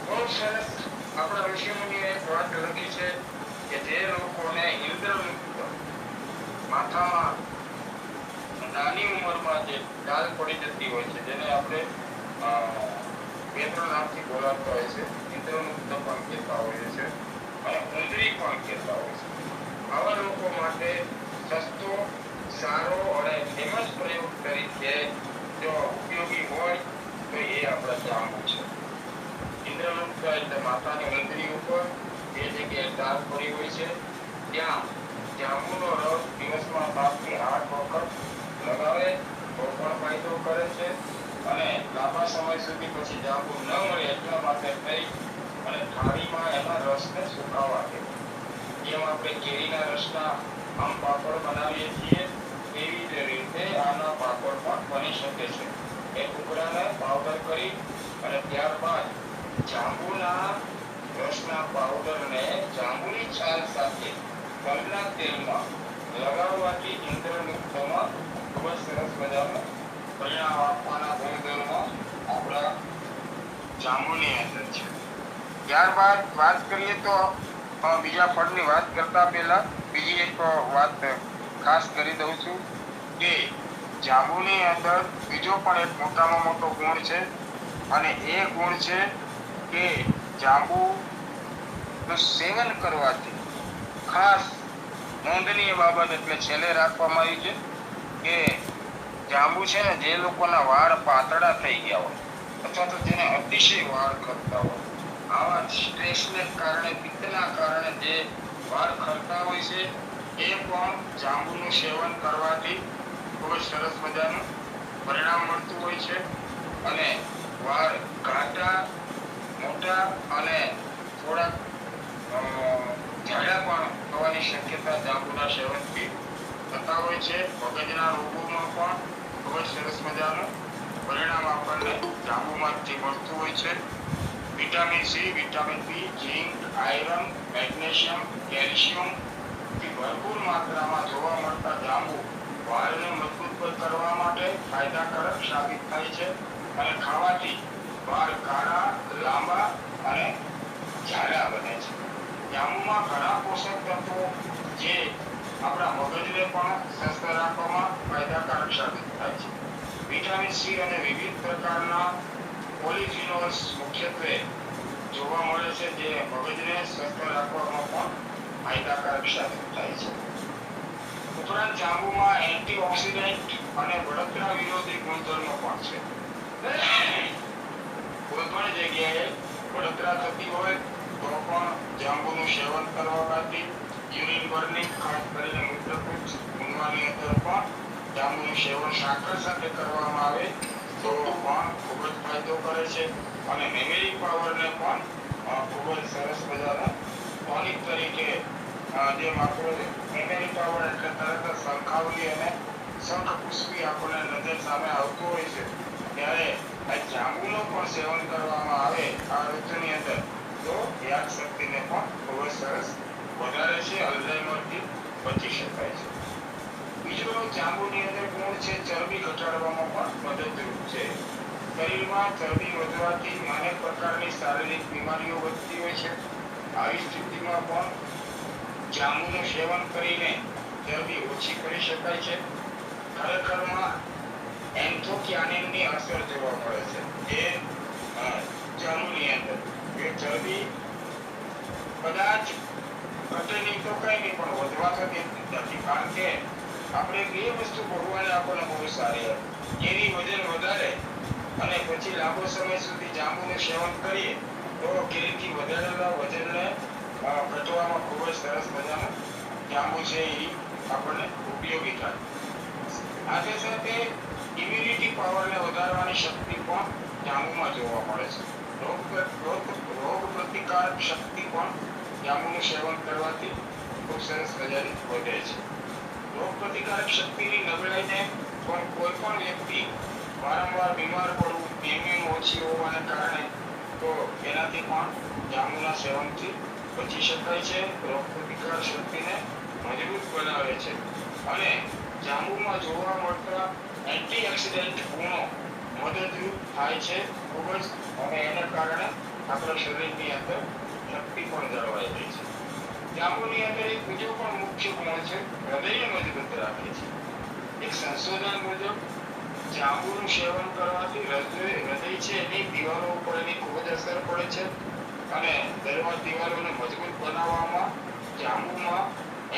બહુ સરસ આપણા ઋષિમુનિએ એક વાત લખી છે કે જે લોકોને ઇન્દ્રલુપ્ત માથામાં નાની ઉંમરમાં જે ડાલ પડી જતી હોય છે, જેને આપણે બે ત્રણ નામથી બોલાવતા હોય છે, ઇન્દ્રલુપ્ત પણ કહેતા હોઈએ છે અને ઉંદરી પણ કહેતા હોય છે. આવા લોકો માટે સસ્તો, સારો અને ફેમસ પ્રયોગ તરીકે જો ઉપયોગી હોય તો એ આપણા જાંબુ છે. ઇન્દ્રલુપ્ત એટલે માથાની ઉંદરી ઉપર જે જગ્યાએ ડાલ પડી હોય છે ત્યાં જાંબુનો રસ દિવસમાં 7 થી 8 વખત લગાવે તો પણ ફાયદો કરે છે. અને લાંબા સમય સુધી પછી જાંબુ ન મળે એટલા માટે થઈ અને થાળીમાં એના રસને સુકાવા દે. જેમ આપણે કેરીના રસના આમ પાપડ બનાવીએ છીએ એવી જ રીતે આના પાપડ પણ બની શકે છે. એ ટુકડાને પાવડર કરી અને ત્યારબાદ જાંબુના રસના પાવડરને જાંબુની છાલ સાથે તલના તેલમાં લગાવવાથી ઇન્દ્રલુપ્તમાં ખૂબ જ સરસ મજાનું પરિણામ આપવાના ગુણધર્મો આપણા જાંબુની અંદર છે. ત્યારબાદ વાત કરીએ તો બીજા ફળની વાત કરતા પહેલા બીજી એક વાત ખાસ કરી દઉં છું કે જાંબુની અંદર બીજો પણ એક મોટામાં મોટો ગુણ છે અને એ ગુણ છે કે જાંબુનું સેવન કરવાથી ખાસ નોંધનીય બાબત એટલે છેલ્લે રાખવામાં આવી છે કે જાંબુ છે ને જે લોકોના વાળ પાતળા થઈ ગયા હોય અથવા તો જેને અતિશય વાળ ખરતા હોય, આવા સ્ટ્રેસને કારણે, પિત્તના કારણે જે વાળ ખરતા હોય છે એ પણ જાંબુનું સેવન કરવાથી ખૂબ જ સરસ મજાનું પરિણામ મળતું હોય છે અને વાળ ઘાટા, મોટા અને થોડાક ઝાડા પણ થવાની શક્યતા જાંબુના સેવનથી થતા હોય છે. મગજના રોગોમાં પણ ખૂબ જ સરસ મજાનું પરિણામ આપણને જાંબુમાંથી મળતું હોય છે. વિટામિન સી, વિટામિન બી, ઝીંક, આયરન, મેગ્નેશિયમ, કેલ્શિયમ ભરપૂર માત્રામાં જોવા મળતા જાંબુ વાળને મજબૂત કરવા માટે ફાયદાકારક સાબિત થાય છે અને ખાવાથી વાળ કાળા, લાંબા અને જાડા બને છે. જાંબુમાં ઘણા પોષક તત્વો જે આપણા મગજને પણ સ્વસ્થ રાખવામાં ફાયદાકારક સાબિત થાય છે. વિટામિન સી અને વિવિધ પ્રકારના પોલિફિનોલ્સ મુખ્યત્વે જોવા મળે છે જે મગજને સ્વસ્થ રાખવામાં પણ ફાયદાકારક સાબિત થાય છે. ઉપરાંત જાંબુમાં એન્ટીઓક્સિડન્ટ અને બળતરા વિરોધી ગુણધર્મો પણ છે. કોઈ પણ જગ્યાએ બળતરા થતી હોય તો પણ જાંબુનું સેવન કરવાથી યુરિન બર્નિંગ, ખાસ કરીને મૂત્રકૂજ ઊંઘવાની અંદર પણ જાંબુનું સેવન સાકર સાથે કરવામાં આવે તો પણ ખૂબ જ ફાયદો કરે છે અને મેમરી પાવરને પણ ખૂબ જ સરસ મજાના ટોનિક તરીકે જેમ આપણે મેમરી પાવર એટલે તરત જ શંખાવલી અને શંખપુષ્પી આપણને નજર સામે આવતું હોય છે ત્યારે આ જાંબુનું પણ સેવન કરવામાં આવે આ ઋતુની અંદર તો યાદ શક્તિને પણ ખૂબ જ સરસ વધારે છે, અલ્ઝાઇમરથી બચી શકાય છે. બીજો જાંબુની અંદર ગુણ છે ચરબી ઘટાડવામાં પણ મદદરૂપ છે. શરીરમાં ચરબી વધવાથી અનેક પ્રકારની શારીરિક બીમારીઓ વધતી હોય છે આવી સ્થિતિમાં પણ જાંબુનું સેવન કરીને ચરબી ઓછી કરી શકાય છે. ખરેખરમાં એન્થોક્યાનિનની અસર જોવા મળે છે જે જાંબુની અંદર એ ચરબી કદાચ ઘટે નહીં તો કઈ નહીં પણ વધવા થતી નથી, કારણ કે આપણે બે વસ્તુ ભગવાને આપણને બહુ સારી આપી. એની વજન વધારે અને પછી લાંબો સમય સુધી જાંબુનું સેવન કરીએ તો કેરીથી વધારેલા વજનને ઘટવામાં ખૂબ જ સરસ મજાનું જાંબુ છે એ આપણને ઉપયોગી થાય. સાથે સાથે ઇમ્યુનિટી પાવરને વધારવાની શક્તિ પણ જાંબુમાં જોવા મળે છે. રોગ પ્રતિકારક શક્તિ પણ જાંબુનું સેવન કરવાથી ખૂબ સરસ મજાની વધે છે. રોગ પ્રતિકારક શક્તિની નબળાઈને પણ કોઈ પણ વ્યક્તિ વારંવાર બીમાર પડવું, ઇમ્યુન ઓછી હોવાને કારણે, તો એનાથી પણ જાંબુના સેવનથી બચી શકાય છે. રોગ પ્રતિકારક શક્તિને મજબૂત બનાવે છે અને જાંબુમાં જોવા મળતા એન્ટીઓક્સિડન્ટ ગુણો મદદરૂપ થાય છે ખૂબ જ, અને એના કારણે આપણા શરીરની અંદર શક્તિ પણ જળવાઈ રહે છે. જાંબુની અંદર એક બીજો પણ મુખ્ય ગુણ છે, હૃદયને મજબૂત રાખે છે. એક સંશોધન મુજબ જાંબુનું સેવન કરવાથી હૃદય છે એની દિવાલો ઉપર એની ખૂબ જ અસર પડે છે અને દિવાલોને મજબૂત બનાવવામાં જાંબુમાં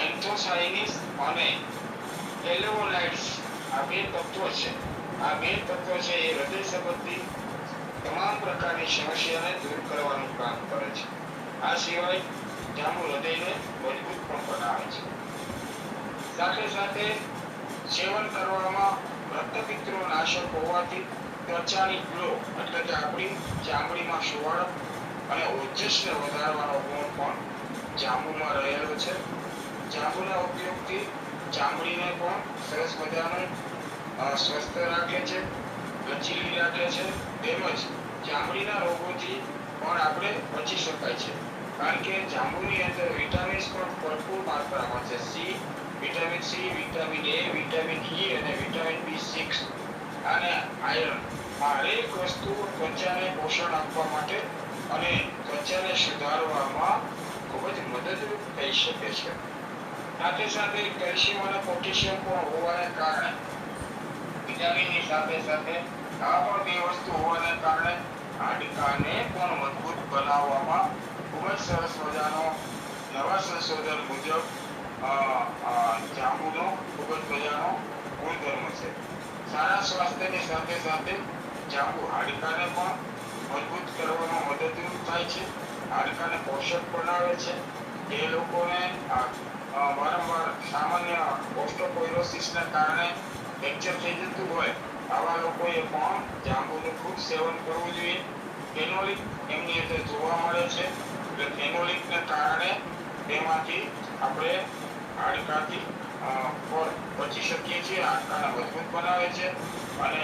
એન્થોસાયનિસ અને એલેવોનાઇડ્સ આ બે તત્વો છે. આ બે તત્વો છે એ હૃદય સંબંધી તમામ પ્રકારની સમસ્યાને દૂર કરવાનું કામ કરે છે. આ સિવાય જાંબુ હૃદયને મજબૂત પણ બનાવે છે. સાથે સાથે સેવન કરવામાં રક્તપિત્તનો નાશક હોવાથી ત્વચાની ગ્લો એટલે કે આપણી ચામડીમાં સુવાળપ અને ઓજસને વધારવાનો ગુણ પણ જાંબુમાં રહેલો છે. જાંબુના ઉપયોગથી ચામડીને પણ સરસ મજાનું સ્વસ્થ રાખે છે, લચીલી રાખે છે, તેમજ ચામડીના રોગોથી પણ આપણે બચી શકાય છે, કારણ કે જાંબુની અંદર વિટામિન્સ પણ ભરપૂર માત્રામાં છે. Vitamin C, vitamin A, vitamin E અને વિટામિન B6 અને આયર્ન આ હરેક વસ્તુ ત્વચાને પોષણ આપવા માટે અને ત્વચાને સુધારવામાં ખૂબ જ મદદરૂપ થઈ શકે છે. સાથે સાથે કેલ્શિયમ અને પોટેશિયમ પણ હોવાને કારણે, વિટામિનની સાથે સાથે આ પણ બે વસ્તુ હોવાને કારણે હાડકાને પણ મજબૂત બનાવવામાં ખૂબ જ સરસ મજાનો નવા સંશોધન મુજબ જાંબુનો ખૂબ જ મજાનો ગુણધર્મ છે. સારા સ્વાસ્થ્યની સાથે સાથે જાંબુ હાડકાને પણ મજબૂત કરવામાં મદદરૂપ થાય છે, હાડકાને પોષક બનાવે છે. જે લોકોને વારંવાર સામાન્ય ઓસ્ટોપોરોસિસના કારણે ફ્રેક્ચર થઈ જતું હોય, આવા લોકોએ પણ જાંબુનું ખૂબ સેવન કરવું જોઈએ. ફેનોલિક એમની અંદર જોવા મળે છે, એટલે ફેનોલિકને કારણે તેમાંથી આપણે હાડકાથી બચી શકીએ છીએ. હાડકાને મજબૂત બનાવે છે અને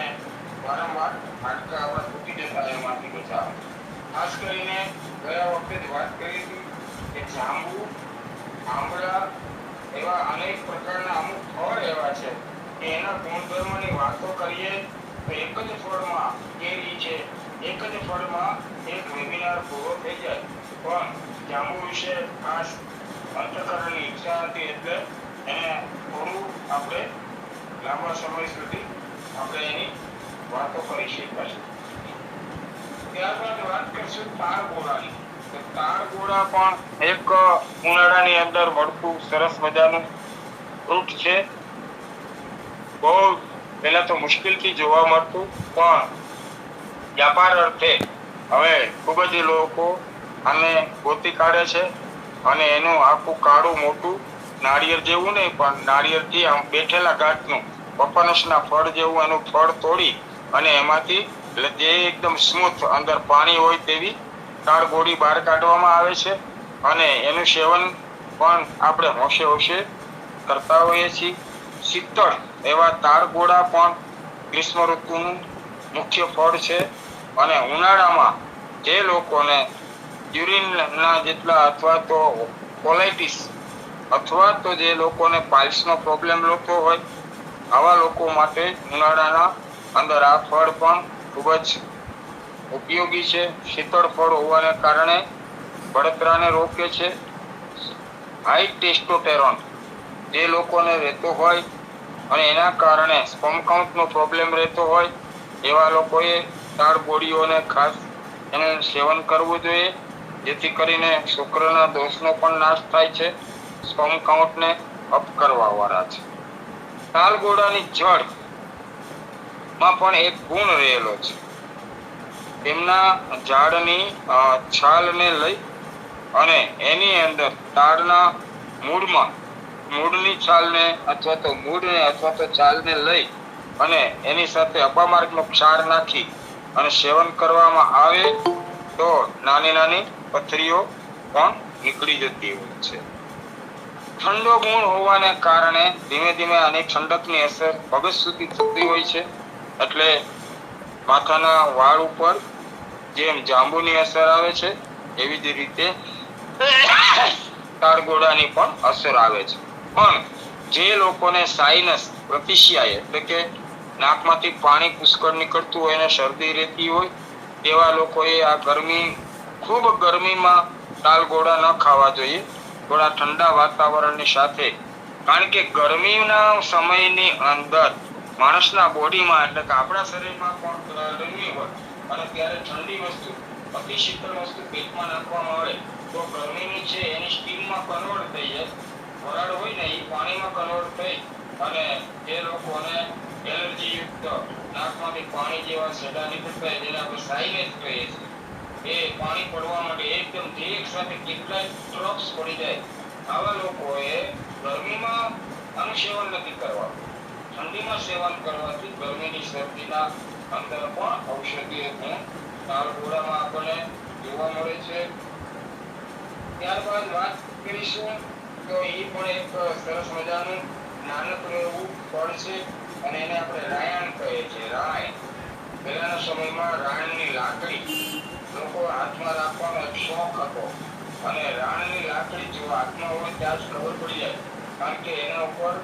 વારંવાર હાડકા આપણા તૂટી જતા એમાંથી બચાવે. ખાસ કરીને ગયા વખતે જ વાત કરી હતી કે જાંબુ, આંબળા એવા અનેક પ્રકારના અમુક ફળ એવા છે કે એના ગુણધર્મની વાતો કરીએ તો એક જ ફળમાં કેરી છે, એક જ ફળમાં એક વેબિનાર પૂરો થઈ જાય. પણ જાંબુ વિશે ખાસ અંતઃકરણની ઈચ્છા હતી એટલે એને થોડું આપણે લાંબા સમય સુધી આપણે એની વાતો કરી શકાશે. ત્યારબાદ વાત કરશું તાળગોળાની. તો તાળગોળા પણ એક ઉનાળાની અંદર મળતું સરસ મજાનું ફ્રૂટ છે. બહુ પહેલા તો મુશ્કેલથી જોવા મળતું, પણ વ્યાપાર અર્થે હવે ખૂબ જ લોકો આને ગોતી કાઢે છે અને એનું આખું કાળું મોટું નાળિયેર જેવું નહીં, પણ નાળિયેરથી આમ બેઠેલા ગાંઠનું પપનસના ફળ જેવું એનું ફળ તોડી અને એમાંથી જે એકદમ સ્મૂથ અંદર પાણી હોય તેવી તાળગોળી બહાર કાઢવામાં આવે છે અને એનું સેવન પણ આપણે હોશે હોશે કરતા હોઈએ છીએ. શીતળ એવા તાળગોળા પણ ગ્રીષ્મ ઋતુનું મુખ્ય ફળ છે અને ઉનાળામાં જે લોકોને યુરિનના જેટલા અથવા તો કોલાઇટિસ અથવા તો જે લોકોને પાઇલ્સનો પ્રોબ્લેમ રહેતો હોય, આવા લોકો માટે ઉનાળાના અંદર આ ફળ પણ ખૂબ જ ઉપયોગી છે. શીતળ ફળ હોવાને કારણે બળતરાને રોકે છે. હાઈ ટેસ્ટોસ્ટેરોન જે લોકોને રહેતો હોય અને એના કારણે સ્પર્મ કાઉન્ટનો પ્રોબ્લેમ રહેતો હોય એવા લોકોએ તાડ ગોળીઓને ખાસ એનું સેવન કરવું જોઈએ, જેથી કરીને શુક્રના દોષનો પણ નાશ થાય છે. સ્પર્મ કાઉન્ટને અપ કરવા વાળા છે. તાલગોળાની જળ માં પણ એક ગુણ રહેલો છે. તેમના ઝાડની છાલને લઈ અને એની અંદર તાડના મૂળની છાલને અથવા તો છાલને લઈ અને એની સાથે અપામાર્ગનો ક્ષાર નાખી અને સેવન કરવામાં આવે તો નાની નાની પથરીઓ પણ નીકળી જતી હોય છે. ઠંડો ગુણ હોવાને કારણે ધીમે ધીમે આની ઠંડકની અસર મગજ સુધી થતી હોય છે. એટલે માથાના વાળ ઉપર જેમ જાંબુની અસર આવે છે એવી જ રીતે તાળગોળાની પણ અસર આવે છે. પણ જે લોકોને સાઇનસ પ્રતિશ્યાય એટલે કે નાકમાંથી પાણી પુષ્કળ નીકળતું હોય અને શરદી રહેતી હોય તેવા લોકોએ આ ખૂબ ગરમીમાં તાલગોળા ન ખાવા જોઈએ. થોડા ઠંડા વાતાવરણની સાથે, કારણ કે ગરમીના સમયની અંદર માણસના બોડીમાં એટલે કે આપણા શરીરમાં પણ ગરમી હોય અને ત્યારે ઠંડી વસ્તુ અતિ શીતળ વસ્તુ પેટમાં નાખવામાં આવે તો ગરમીની છે એની સ્ટીમમાં કન્વર્ટ થઈ જાય. વરાળ હોય ને એ પાણીમાં કન્વર્ટ થઈ અને જે લોકોને એલર્જી યુક્ત નાકમાંથી પાણી જેવા સેડા નીકળતા હોય જેને આપણે સાઇનસ કહીએ છીએ એ પાણી પડવા માટે એકદમ એક સાથે કેટલાય ડ્રોપ્સ પડી જાય. આવા લોકોએ ગરમીમાં આનું સેવન નથી કરવાનું. ઠંડીમાં સેવન કરવાથી ગરમીની શરદીના અંદર પણ ઔષધીય ગુણ તાળગોળામાં આપણને જોવા મળે છે. ત્યારબાદ વાત કરીશું તો એ પણ એક સરસ મજાનું નાનકડું એવું ફળ છે અને એને આપણે રાયણ કહીએ છીએ. રાયણ પહેલાના સમયમાં રાયણની લાકડી લોકો હાથમાં રાખવાનો એક શોખ હતો અને રાયણની લાકડી જો હાથમાં હોય ત્યાં જ ખબર પડી જાય, કારણ કે એના ઉપર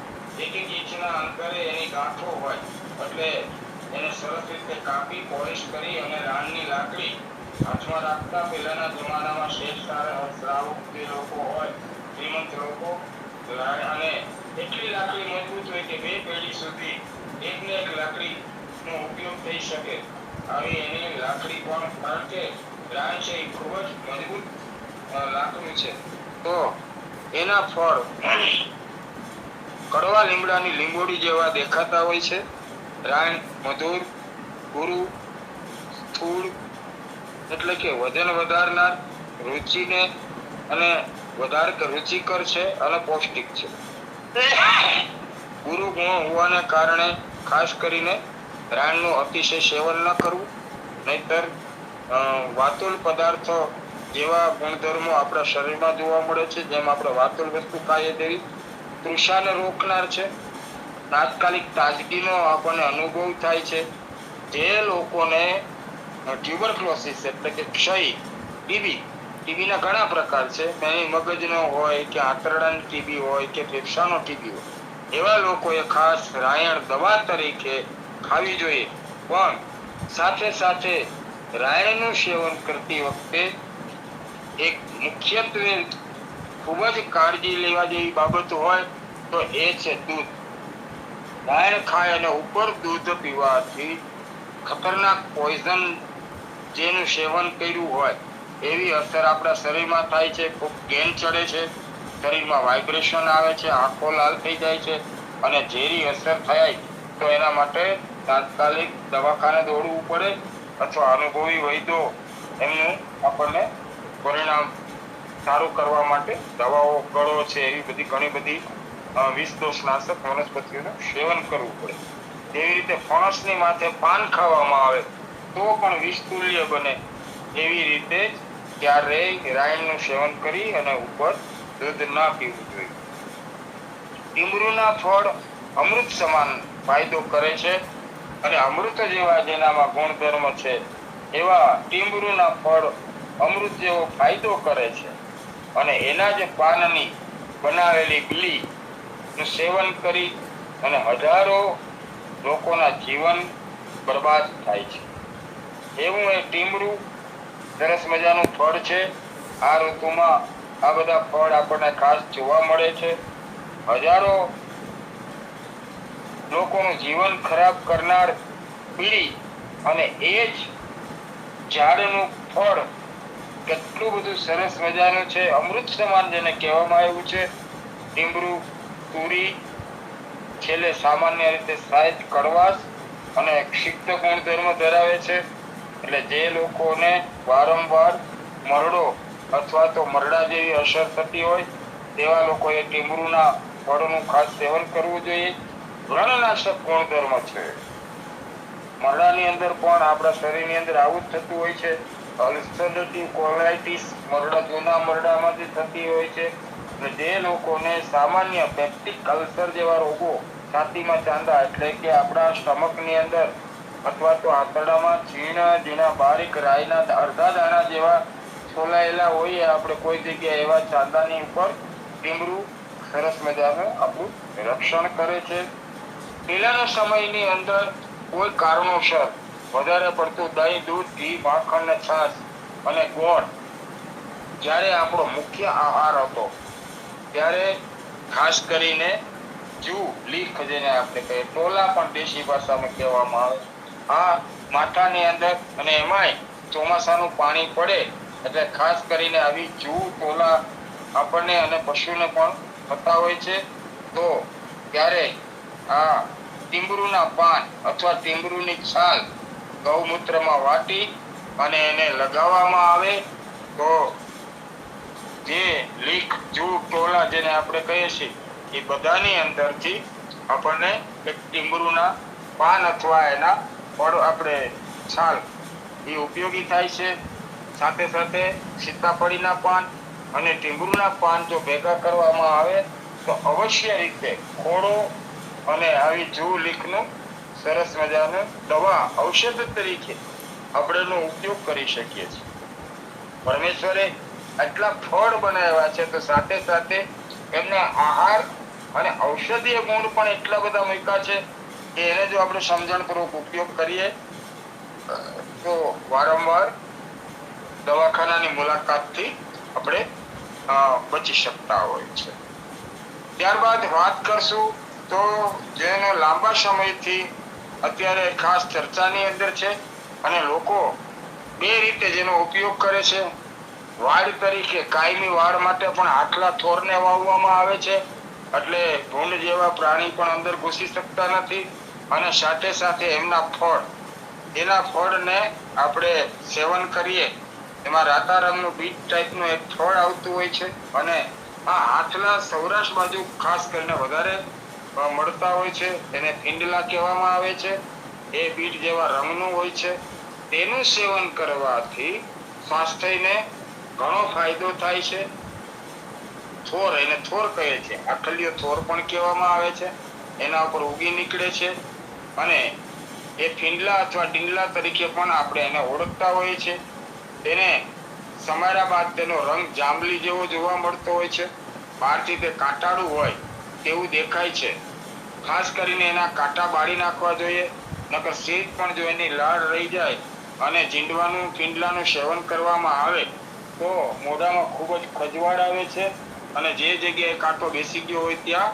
એક ઇંચના અંતરે એની ગાંઠો હોય એટલે એને સરસ રીતે કાપી પોલિશ કરી અને રાણની લાકડી હાથમાં રાખતા. પહેલાના જમાનામાં શ્રેષ્ઠ શ્રાવક જે લોકો હોય શ્રીમંત લોકો અને એટલી લાકડી મજબૂત હોય કે 2 પેઢી સુધી એકને એક લાકડીનો ઉપયોગ થઈ શકે આવી એની લાકડી પણ, કારણ કે રાણ છે એ ખૂબ જ મજબૂત લાકડું છે. તો એના ફળ કડવા લીમડાની લીંબોડી જેવા દેખાતા હોય છે. રાણ મધુર, ગુરુ, સ્થૂળ એટલે કે વજન વધારનાર, રુચિને અને રુચિકર છે અને પૌષ્ટિક છે. ગુરુ ગુણ હોવાને કારણે ખાસ કરીને રાણનું અતિશય સેવન ન કરવું, નહીતર વાતુલ પદાર્થો જેવા ગુણધર્મો આપણા શરીરમાં જોવા મળે છે. જેમ આપણે વાતુલ વસ્તુ ખાઈએ તેવી તૃષાને રોકનાર છે. તાત્કાલિક તાજગીનો આપણને અનુભવ થાય છે. જે લોકોને ટ્યુબરક્લોસિસ એટલે કે ક્ષય, ટીબીના ઘણા પ્રકાર છે. મગજનો હોય કે આંતરડાની ટીબી હોય કે ફેફસાનો ટીબી હોય એવા લોકોએ ખાસ રાયણ દવા તરીકે ખાવી જોઈએ. પણ સાથે સાથે રાયણનું સેવન કરતી વખતે એક મુખ્યત્વે ખૂબ જ કાળજી લેવા જેવી બાબત હોય તો એ છે દૂધ. રાયણ ખાય અને ઉપર દૂધ પીવાથી ખતરનાક પોઈઝન જેનું સેવન કર્યું હોય એવી અસર આપણા શરીરમાં થાય છે. ખૂબ ગેન ચડે છે, શરીરમાં વાઇબ્રેશન આવે છે, આંખો લાલ થઈ જાય છે અને ઝેરી અસર થાય તો એના માટે તાત્કાલિક દવાખાને દોડવું પડે અથવા અનુભવી વૈદ્યો એમનું આપણને પરિણામ સારું કરવા માટે દવાઓ, ગળો છે એવી બધી ઘણી બધી વિષદોષનાશક વનસ્પતિઓનું સેવન કરવું પડે. એવી રીતે ફણસની માથે પાન ખાવામાં આવે તો પણ વિષતુલ્ય બને. એવી રીતે ક્યારેય રાયણનું સેવન કરી અને ઉપર દૂધ ના પીવું જોઈએ. ટીમરૂના ફળ અમૃત સમાન ફાયદો કરે છે અને અમૃત જેવા જેનામાં ગુણધર્મ છે એવા ટીમરૂના ફળ અમૃત જેવો ફાયદો કરે છે. અને એના જ પાનની બનાવેલી બીલી નું સેવન કરી અને હજારો લોકોના જીવન બરબાદ થાય છે. એવું એ ટીમરૂ સરસ મજાનું ફળ છે આ ઋતુમાં આ બધા ફળ આપણને ખાસ જોવા મળે છે. હજારો લોકોનું જીવન ખરાબ કરનાર પીળી અને એ જ ઝાડનું ફળ કેટલું બધું સરસ મજાનું છે, અમૃત સમાન જેને કહેવામાં આવ્યું છે. ટીમરું, તુરી, છેલ્લે સામાન્ય રીતે સાહિત કડવાશ અને ક્ષિપ્ત ગુણધર્મ ધરાવે છે. એટલે જે લોકોને વારંવાર મરડો અથવા તો મરડા જેવી અસર થતી હોય તેવા લોકોએ ટીમરુના ફળનું ખાસ સેવન કરવું જોઈએ. વ્રણનાશક ગુણધર્મ છે. મરડાની અંદર પણ આપણા શરીરની અંદર આવું જ થતું હોય છે. અલ્સરેટિવ કોલાઇટિસ મરડા, જૂના મરડામાંથી થતી હોય છે. જે લોકોને સામાન્ય પેપ્ટિક અલ્સર જેવા રોગો, છાતીમાં ચાંદા એટલે કે આપણા સ્ટમકની અંદર અથવા તો આંતરડામાં ઝીણા બારીક રાઈના અડધા દાણા જેવા છોલાયેલા હોય, આપણે કોઈ જગ્યાએ એવા ચાંદાની ઉપર ટીમરું સરસ મજાનું આપણું રક્ષણ કરે છે. પહેલાના સમયની અંદર કોઈ કારણોસર વધારે પડતું દહીં, દૂધ, ઘી, માખણ ને છાશ અને ગોળ જ્યારે આપણો મુખ્ય આહાર હતો ત્યારે ખાસ કરીને જૂ, લીખ જેને આપણે કહીએ, ટોલા પણ દેશી ભાષામાં કહેવામાં આવે, આ માથાની અંદર અને એમાંય ચોમાસાનું પાણી પડે એટલે ખાસ કરીને આવી જૂ, ટોલા આપણને અને પશુને પણ થતા હોય છે. તો ત્યારે આ ટીમરુના પાન અથવા ટીમરુની છાલ ગૌમૂત્રમાં વાટી અને એને લગાવવામાં આવે તો જે લીખ, જૂ, ટોલા જેને આપણે કહીએ છીએ એ બધાની અંદરથી આપણને એક ટીમરુના પાન અથવા એના ફળ આપણે છાલ એ ઉપયોગી થાય છે. સાથે સાથે સીતાફળીના પાન અને ટીમરુના પાન જો ભેગા કરવામાં આવે તો અવશ્ય રીતે ખોડો અને આવી જૂ, લીખનું સરસ મજાનું દવા ઔષધ તરીકે આપણે એનો ઉપયોગ કરી શકીએ છીએ. પરમેશ્વરે આટલા ફળ બનાવ્યા છે તો સાથે સાથે એમને આહાર અને ઔષધીય ગુણ પણ એટલા બધા મૂક્યા છે કે એને જો આપણે સમજણપૂર્વક ઉપયોગ કરીએ તો વારંવાર દવાખાનાની મુલાકાતથી આપણે બચી શકતા હોય છે. ત્યારબાદ વાત કરશું તો જેનો લાંબા સમયથી અત્યારે ખાસ ચર્ચાની અંદર છે અને લોકો બે રીતે જેનો ઉપયોગ કરે છે. વાડ તરીકે કાયમી વાડ માટે પણ આટલા થોરને વાવવામાં આવે છે એટલે ભૂંડ જેવા પ્રાણી પણ અંદર ઘૂસી શકતા નથી. અને સાથે સાથે એમના ફળ, એના ફળને આપણે સેવન કરીએ એમાં રાતા રંગનું બીટ ટાઈપનું એક ફળ આવતું હોય છે અને આ આટલા સૌરાષ્ટ્ર બાજુ ખાસ કરીને વધારે મળતા હોય છે. એને ફીંડલા કહેવામાં આવે છે. એ બીટ જેવા રંગનું હોય છે. તેનું સેવન કરવાથી સ્વાસ્થ્યને ઘણો ફાયદો થાય છે. થોર, એને થોર કહે છે, આખલીઓ થોર પણ કહેવામાં આવે છે. એના ઉપર ઉગી નીકળે છે અને એ ફીંડલા અથવા ડીંડલા તરીકે પણ આપણે એને ઓળખતા હોઈએ છીએ. તેને સમાર્યા બાદ તેનો રંગ જાંબલી જેવો જોવા મળતો હોય છે. બહારથી તે કાંટાળું હોય તેવું દેખાય છે. ખાસ કરીને એના કાંટા બાળી નાખવા જોઈએ, નકર સેજ પણ જો એની લાળ રહી જાય અને જીંડવાનું, ફીંડલાનું સેવન કરવામાં આવે તો મોઢામાં ખૂબ જ ખજવાળ આવે છે અને જે જગ્યાએ કાંટો બેસી ગયો હોય ત્યાં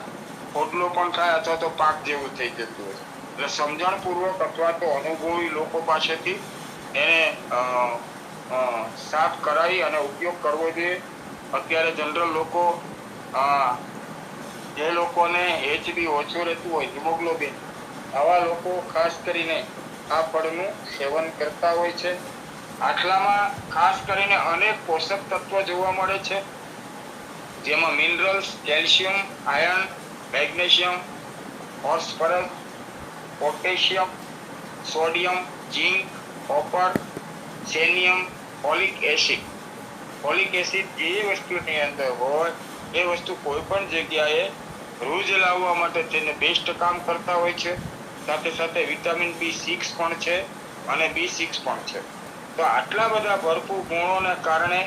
ફોટલો પણ થાય અથવા તો પાક જેવું થઈ જતું હોય. એટલે સમજણપૂર્વક અથવા તો અનુભવી લોકો પાસેથી એને સાફ કરાવી અને ઉપયોગ કરવો જોઈએ. અત્યારે જનરલ લોકો જે લોકોને HB ઓછું રહેતું હોય, હિમોગ્લોબિન, આવા લોકો ખાસ કરીને આ ફળનું સેવન કરતા હોય છે. આટલામાં ખાસ કરીને અનેક પોષક તત્વો જોવા મળે છે જેમાં minerals, calcium, iron, magnesium, phosphorus, potassium, sodium, zinc, copper, selenium, folic acid. Folic acid જે વસ્તુની અંદર હોય એ વસ્તુ કોઈ પણ જગ્યાએ રૂજ લાવવા માટે તેને બેસ્ટ કામ કરતા હોય છે. સાથે સાથે વિટામિન B6 પણ છે અને B6 પણ છે. તો આટલા બધા ભરપૂર ગુણોના કારણે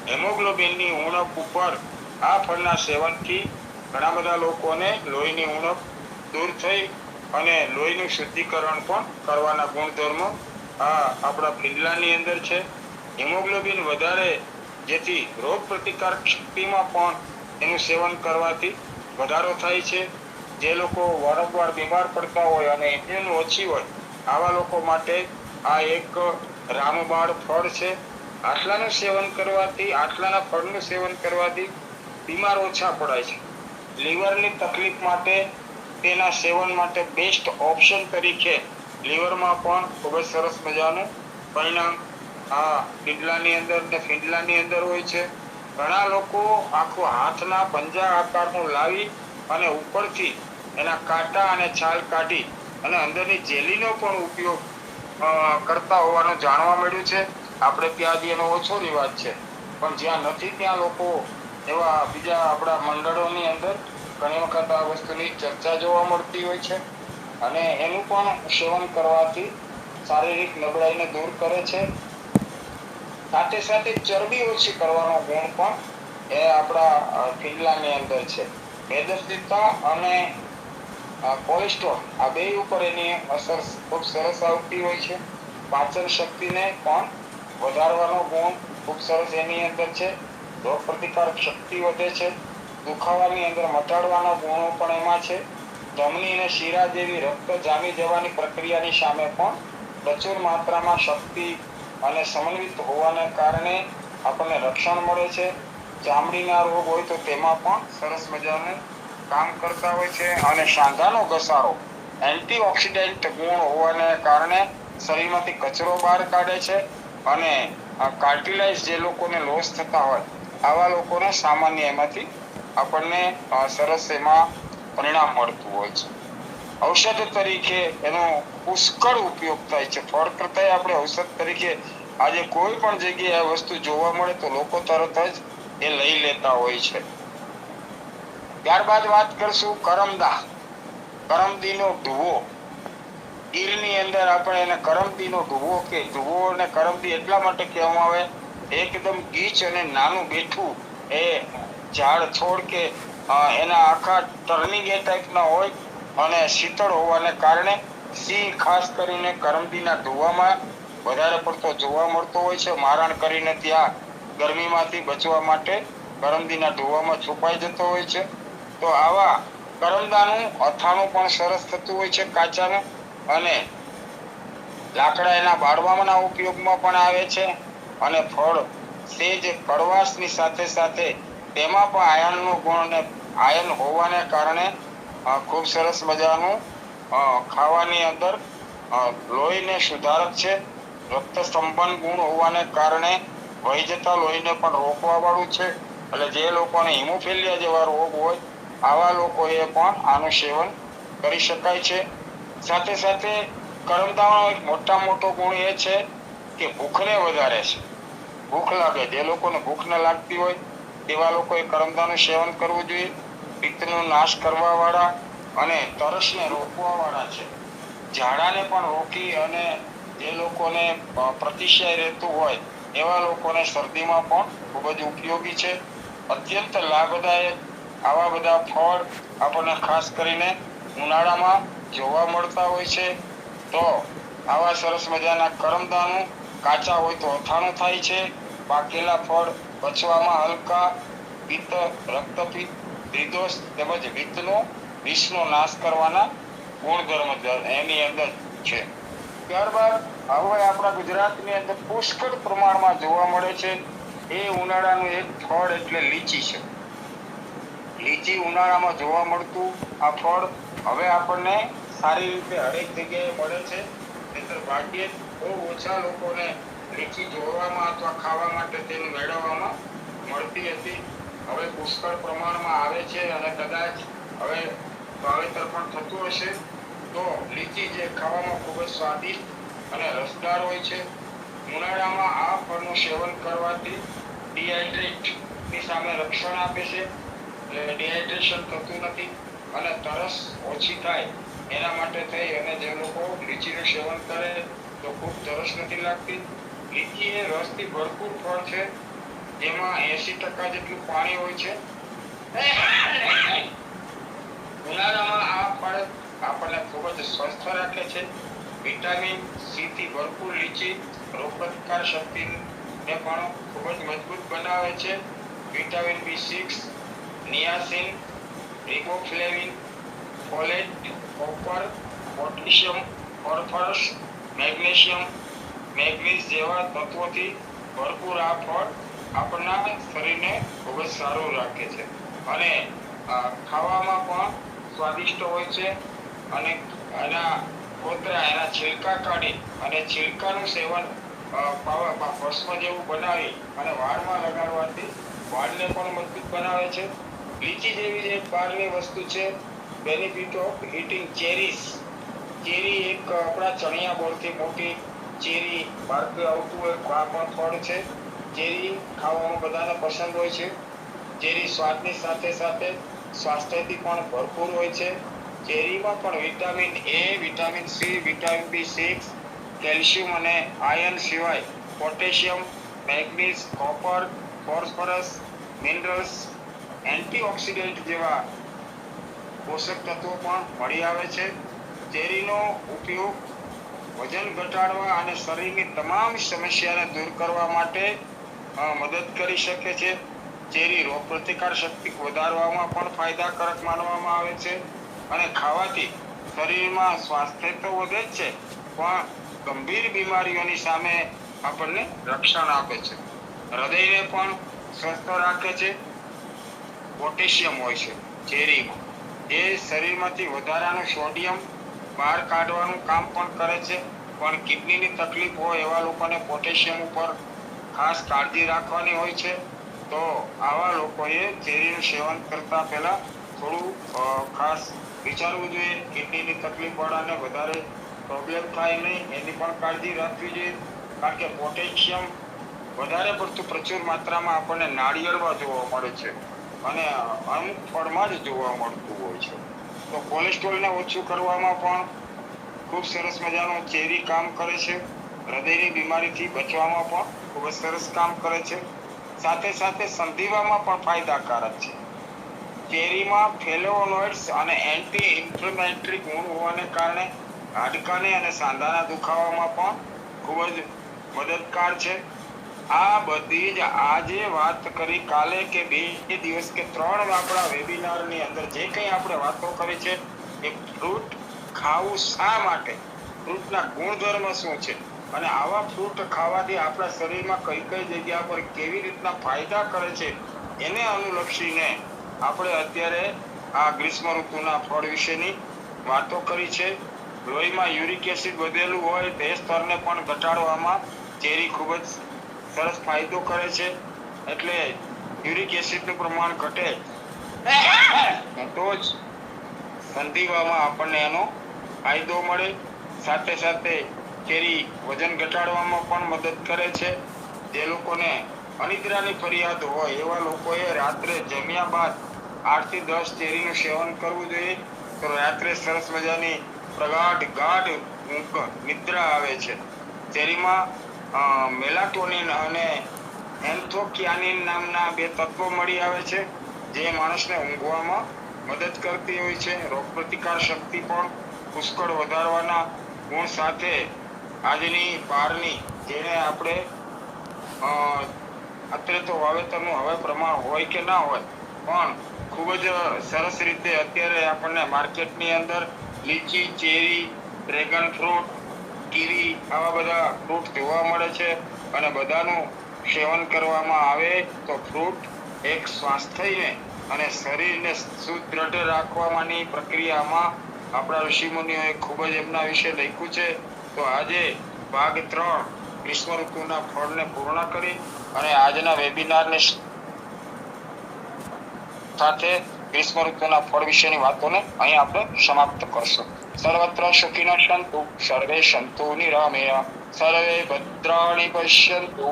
હેમોગ્લોબિનની ઉણપ ઉપર આ ફળના સેવનથી ઘણા બધા લોકોને લોહીની ઉણપ દૂર થઈ અને લોહીનું શુદ્ધિકરણ પણ કરવાના ગુણધર્મો આ આપણા ફીંડલાની અંદર છે. હિમોગ્લોબિન વધારે જેથી રોગ પ્રતિકારક શક્તિમાં પણ એનું સેવન કરવાથી વધારો થાય છે. જે લોકો વારંવાર બીમાર પડતા હોય અને ઇમ્યુન ઓછી હોય આવા લોકો માટે આ એક રામબાણ ફળ છે. આટલાનું સેવન કરવાથી, આટલાના ફળનું સેવન કરવાથી બીમાર ઓછા પડાય છે. લીવરની તકલીફ માટે તેના સેવન માટે બેસ્ટ ઓપ્શન તરીકે લીવરમાં પણ ખૂબ જ સરસ મજાનું પરિણામ આ ડીડલાની અંદર ને ફીંડલાની અંદર હોય છે. ઘણા લોકો આખું હાથના પંજા આકારનું લાવી અને ઉપરથી એના કાંટા અને છાલ કાઢી અને અંદરની જેલીનો પણ ઉપયોગ કરતા હોવાનું જાણવા મળ્યું છે. આપણે ત્યાં જ એનો ઓછો રિવાજ છે, પણ જ્યાં નથી ત્યાં લોકો એવા બીજા આપણા મંડળોની અંદર ઘણી વખત આ વસ્તુની ચર્ચા જોવા મળતી હોય છે. અને એનું પણ સેવન કરવાથી શારીરિક નબળાઈને દૂર કરે છે. સાથે સાથે ચરબી ઓછી કરવાનો ગુણ પણ એ આપણા ફીંડલાની અંદર છે. મેદસ્વીતા અને કોલેસ્ટ્રોલ આ બે ઉપર એની અસર ખૂબ સરસ આવતી હોય છે. પાચન શક્તિને પણ વધારવાનો ગુણ ખૂબ સરસ એની અંદર છે. રોગ પ્રતિકારક શક્તિ વધે છે. દુખાવાની અંદર મટાડવાના ગુણો પણ એમાં છે. ધમની અને શીરા જેવી રક્ત જામી જવાની પ્રક્રિયાની સામે પણ પ્રચુર માત્રામાં શક્તિ અને સમન્વિત હોવાને કારણે આપણને રક્ષણ મળે છે. ચામડીના રોગ હોય તો તેમાં પણ સરસ મજાનું કામ કરતા હોય છે. અને સાંધાનો ઘસારો એન્ટીઓક્સિડન્ટ ગુણ હોવાને કારણે શરીરમાંથી કચરો બહાર કાઢે છે. અને કાર્ટિલાઇઝ જે લોકોને લોસ થતા હોય આવા લોકોને સામાન્ય એમાંથી આપણને સરસ એમાં પરિણામ મળતું હોય છે. ઔષધ તરીકે એનો પુષ્કળ ઉપયોગ થાય છે. ફળ કરતા આપણે ઔષધ તરીકે આજે કોઈ પણ જગ્યાએ આ વસ્તુ જોવા મળે તો લોકો તરત જ એ લઈ લેતા હોય છે. ત્યારબાદ વાત કરશું કરમદા. કરમદીનો ઢૂવો. ગીરની અંદર આપણે એને કરમદીનો ઢૂવો કે ઢૂવો અને કરમદી એટલા માટે કહેવામાં આવે, એકદમ ગીચ અને નાનું બેઠું એ ઝાડ છોડ કે એના આખા ટર્નિંગ એ ટાઈપના હોય અને શીતળ હોવાને કારણે સિંહ ખાસ કરીને કરમદીના ઢૂવામાં વધારે પડતો જોવા મળતો હોય છે. મારણ કરીને ત્યાં ગરમીમાંથી બચવા માટે કરમદીના ઢૂવામાં છુપાઈ જતો હોય છે. તો આવા કરમદાનું અથાણું પણ સરસ થતું હોય છે કાચાનું. અને લાકડા એના બાળવાના ઉપયોગમાં પણ આવે છે. અને ફળ સેજ કડવાશની સાથે સાથે તેમાં પણ આયર્નનો ગુણ અને આયર્ન હોવાને કારણે ખૂબ સરસ મજાનું ખાવાની અંદર લોહીને સુધારક છે. રક્ત સ્તંભન ગુણ હોવાને કારણે વહી જતા લોહીને પણ રોકવા વાળું છે. એટલે જે લોકોને હિમોફિલિયા જેવા રોગ હોય આવા લોકોએ પણ આનું સેવન કરી શકાય છે. સાથે સાથે કરમદાનો એક મોટો ગુણ એ છે કે ભૂખને વધારે છે. ભૂખ લાગે, જે લોકોને ભૂખ ન લાગતી હોય તેવા લોકોએ કરમદાનું સેવન કરવું જોઈએ. પિત્તનો નાશ કરવા વાળા અને તરસને રોકવા વાળા છે. ઝાડાને પણ રોકી અને જે લોકોને પ્રતિશય રહેતું હોય એવા લોકોને શરદીમાં પણ ખૂબ જ ઉપયોગી છે. અત્યંત લાભદાયક આવા બધા ફળ આપણને ખાસ કરીને ઉનાળામાં જોવા મળતા હોય છે. તો આવા સરસ મજાના કરમદાનું કાચા હોય તો અથાણું થાય છે. પાકેલા ફળ પચવામાં હલકા, પિત્ત, રક્તપિત્ત, દ્વિદોષ તેમજ વિષનો નાશ કરવાના ગુણધર્મ એની અંદર છે. ત્યારબાદ હવે આપણા ગુજરાતની અંદર પુષ્કળ પ્રમાણમાં જોવા મળે છે એ ઉનાળાનું એક ફળ એટલે લીચી છે. લીચી ઉનાળામાં જોવા મળતું આ ફળ હવે આપણને સારી રીતે હરેક જગ્યાએ મળે છે. નહીંતર ભાગ્યે બહુ ઓછા લોકોને લીચી જોવામાં અથવા ખાવા માટે તેને મેળવવામાં મળતી હતી. હવે પુષ્કળ પ્રમાણમાં આવે છે અને કદાચ હવે વાવેતર પણ થતું હશે. તો લીચી જે ખાવામાં ખૂબ જ સ્વાદિષ્ટ અને રસદાર હોય છે. ઉનાળામાં આ ફળનું સેવન કરવાથી ડિહાઇડ્રેટની સામે રક્ષણ આપે છે. એટલે ડિહાઇડ્રેશન થતું નથી અને તરસ ઓછી થાય એના માટે થઈ અને જે લોકો લીચીનું સેવન કરે તો ખૂબ તરસ નથી લાગતી. લીચી એ રસથી ભરપૂર ફળ છે, જેમાં 80% જેટલું પાણી હોય છે. ઉનાળામાં આ ફળ આપણને ખૂબ જ સ્વસ્થ રાખે છે. વિટામિન સી થી ભરપૂર લીચી રોગપ્રતિકાર શક્તિ ને પણ ખૂબ જ મજબૂત બનાવે છે. Vitamin B6, niacin, riboflavin, folate, copper, potassium, phosphorus, magnesium, manganese જેવા તત્વોથી ભરપૂર આ ફળ આપણા શરીરને ખૂબ જ સારું રાખે છે અને ખાવામાં પણ સ્વાદિષ્ટ હોય છે. અને એના કોતરા, એના છિલકા કાઢી અને છિલકાનું સેવન ભસ્મ જેવું બનાવી અને વાળમાં લગાડવાથી વાળને પણ મજબૂત બનાવે છે. લીચી જેવી એક બહારની વસ્તુ છે. Benefit of eating cherries. Cherry એક આપણા ચણિયા બોરથી મોટી ચેરી બહારથી આવતું એક આ પણ ફળ છે. ચેરી ખાવામાં બધાને પસંદ હોય છે. ચેરી સ્વાદની સાથે સાથે સ્વાસ્થ્યથી પણ ભરપૂર હોય છે. ચેરીમાં પણ vitamin A, vitamin C, vitamin B6, calcium અને આયર્ન સિવાય potassium, manganese, copper, phosphorus, minerals, antioxidant જેવા પોષક તત્વો પણ મળી આવે છે. ચેરીનો ઉપયોગ વજન ઘટાડવા અને શરીરની તમામ સમસ્યાને દૂર કરવા માટે મદદ કરી શકે છે. ચેરી રોગપ્રતિકાર શક્તિ વધારવામાં પણ ફાયદાકારક માનવામાં આવે છે અને ખાવાથી શરીરમાં સ્વાસ્થ્ય તો વધે જ છે પણ ગંભીર બીમારીઓની સામે આપણને રક્ષણ આપે છે. હૃદયને પણ સ્વસ્થ રાખે છે. પોટેશિયમ હોય છે ચેરીમાં, એ શરીરમાંથી વધારાનું સોડિયમ બહાર કાઢવાનું કામ પણ કરે છે. પણ કિડનીની તકલીફ હોય એવા લોકોને પોટેશિયમ ઉપર ખાસ કાળજી રાખવાની હોય છે. તો આવા લોકોએ ચેરીનું સેવન કરતા પહેલા થોડું ખાસ વિચારવું જોઈએ. કિડનીની તકલીફ વાળાને વધારે પ્રોબ્લેમ થાય નહીં એની પણ કાળજી રાખવી જોઈએ. કારણ કે પોટેશિયમ વધારે પડતું પ્રચુર માત્રામાં આપણને નાળિયેરમાં જોવા મળે છે અને અમુક ફળમાં જ જોવા મળતું હોય છે. તો કોલેસ્ટ્રોલને ઓછું કરવામાં પણ ખૂબ સરસ મજાનો ચેરી કામ કરે છે. હૃદયની બીમારીથી બચવામાં પણ ખૂબ જ સરસ કામ કરે છે. સાથે સાથે સંધિવામાં પણ ફાયદાકારક છે. ચેરીમાં ફ્લેવોનોઇડ્સ અને એન્ટી ઇન્ફ્લેમેટરી ગુણ હોવાને કારણે હાડકાને અને સાંધાના દુખાવામાં પણ ખૂબ જ મદદગાર છે. આ બધી જ આજે વાત કરી, કાલે કે 2 દિવસ કે 3 આપણા વેબિનારની અંદર જે કંઈ આપણે વાતો કરી છે એ ફ્રૂટ ખાવું શા માટે, ફ્રૂટના ગુણધર્મ શું છે અને આવા ફ્રૂટ ખાવાથી આપણા શરીરમાં કઈ કઈ જગ્યા પર કેવી રીતના ફાયદા કરે છે એને અનુલક્ષીને આપણે અત્યારે આ ગ્રીષ્મ ઋતુના ફળ વિશેની વાતો કરી છે. લોહીમાં યુરિક એસિડ વધેલું હોય તે સ્તરને પણ ઘટાડવામાં ચેરી ખૂબ જ સરસ ફાયદો કરે છે. એટલે યુરિક એસિડનું પ્રમાણ ઘટે તો જ સંધિવામાં આપણને એનો ફાયદો મળે. સાથે સાથે ચેરી વજન ઘટાડવામાં પણ મદદ કરે છે. જે લોકોને અનિદ્રાની ફરિયાદ હોય એવા લોકોએ રાત્રે જમ્યા બાદ 8 થી 10 ચેરીનું સેવન કરવું જોઈએ. તો રાત્રે સરસ મજાની ગાઢ ઊંઘ નિદ્રા આવે છે. ચેરીમાં મેલાટોનિન અને એન્થોક્યાનિન નામના 2 તત્વો મળી આવે છે જે માણસને ઊંઘવામાં મદદ કરતી હોય છે. રોગપ્રતિકાર શક્તિ પણ પુષ્કળ વધારવાના ગુણ સાથે આજની બહારની જેને આપણે અત્યારે તો વાવેતરનું હવે પ્રમાણ હોય કે ના હોય પણ ખૂબ જ સરસ રીતે અત્યારે આપણને માર્કેટની અંદર લીચી, ચેરી, ડ્રેગન ફ્રૂટ, કીવી આવા બધા ફ્રૂટ જોવા મળે છે અને બધાનું સેવન કરવામાં આવે તો ફ્રૂટ એક સ્વાસ્થ્યને અને શરીરને સુદૃઢ રાખવાની પ્રક્રિયામાં આપણા ઋષિમુનિઓએ ખૂબ જ એમના વિશે લખ્યું છે. તો આજે ભાગ 3 ગ્રીષ્મ ઋતુના ફળને પૂર્ણ કરી અને આજના વેબિનારની સાથે ગ્રીષ્મ ઋતુના ફળ વિશેની વાતોને અહીં આપણે સમાપ્ત કરશું. સર્વત્ર સુખિનઃ સંતુ સર્વે સંતુ નિરામયા સર્વે ભદ્રાણિ પશ્યન્તુ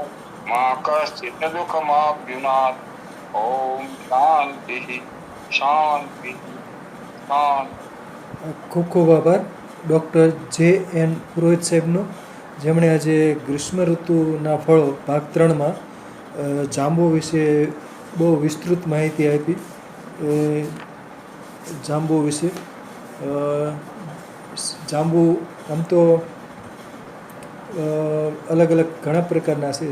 મા કશ્ચિત દુઃખમાપ્નુયાત. ઓમ શાંતિ શાંતિ શાંતિ. ખૂબ ખૂબ આભાર ડૉક્ટર JN પુરોહિત સાહેબનો, જેમણે આજે ગ્રીષ્મ ઋતુના ફળો ભાગ 3માં જાંબુ વિશે બહુ વિસ્તૃત માહિતી આપી. જાંબુ વિશે જાંબુ આમ તો અલગ અલગ ઘણા પ્રકારના છે.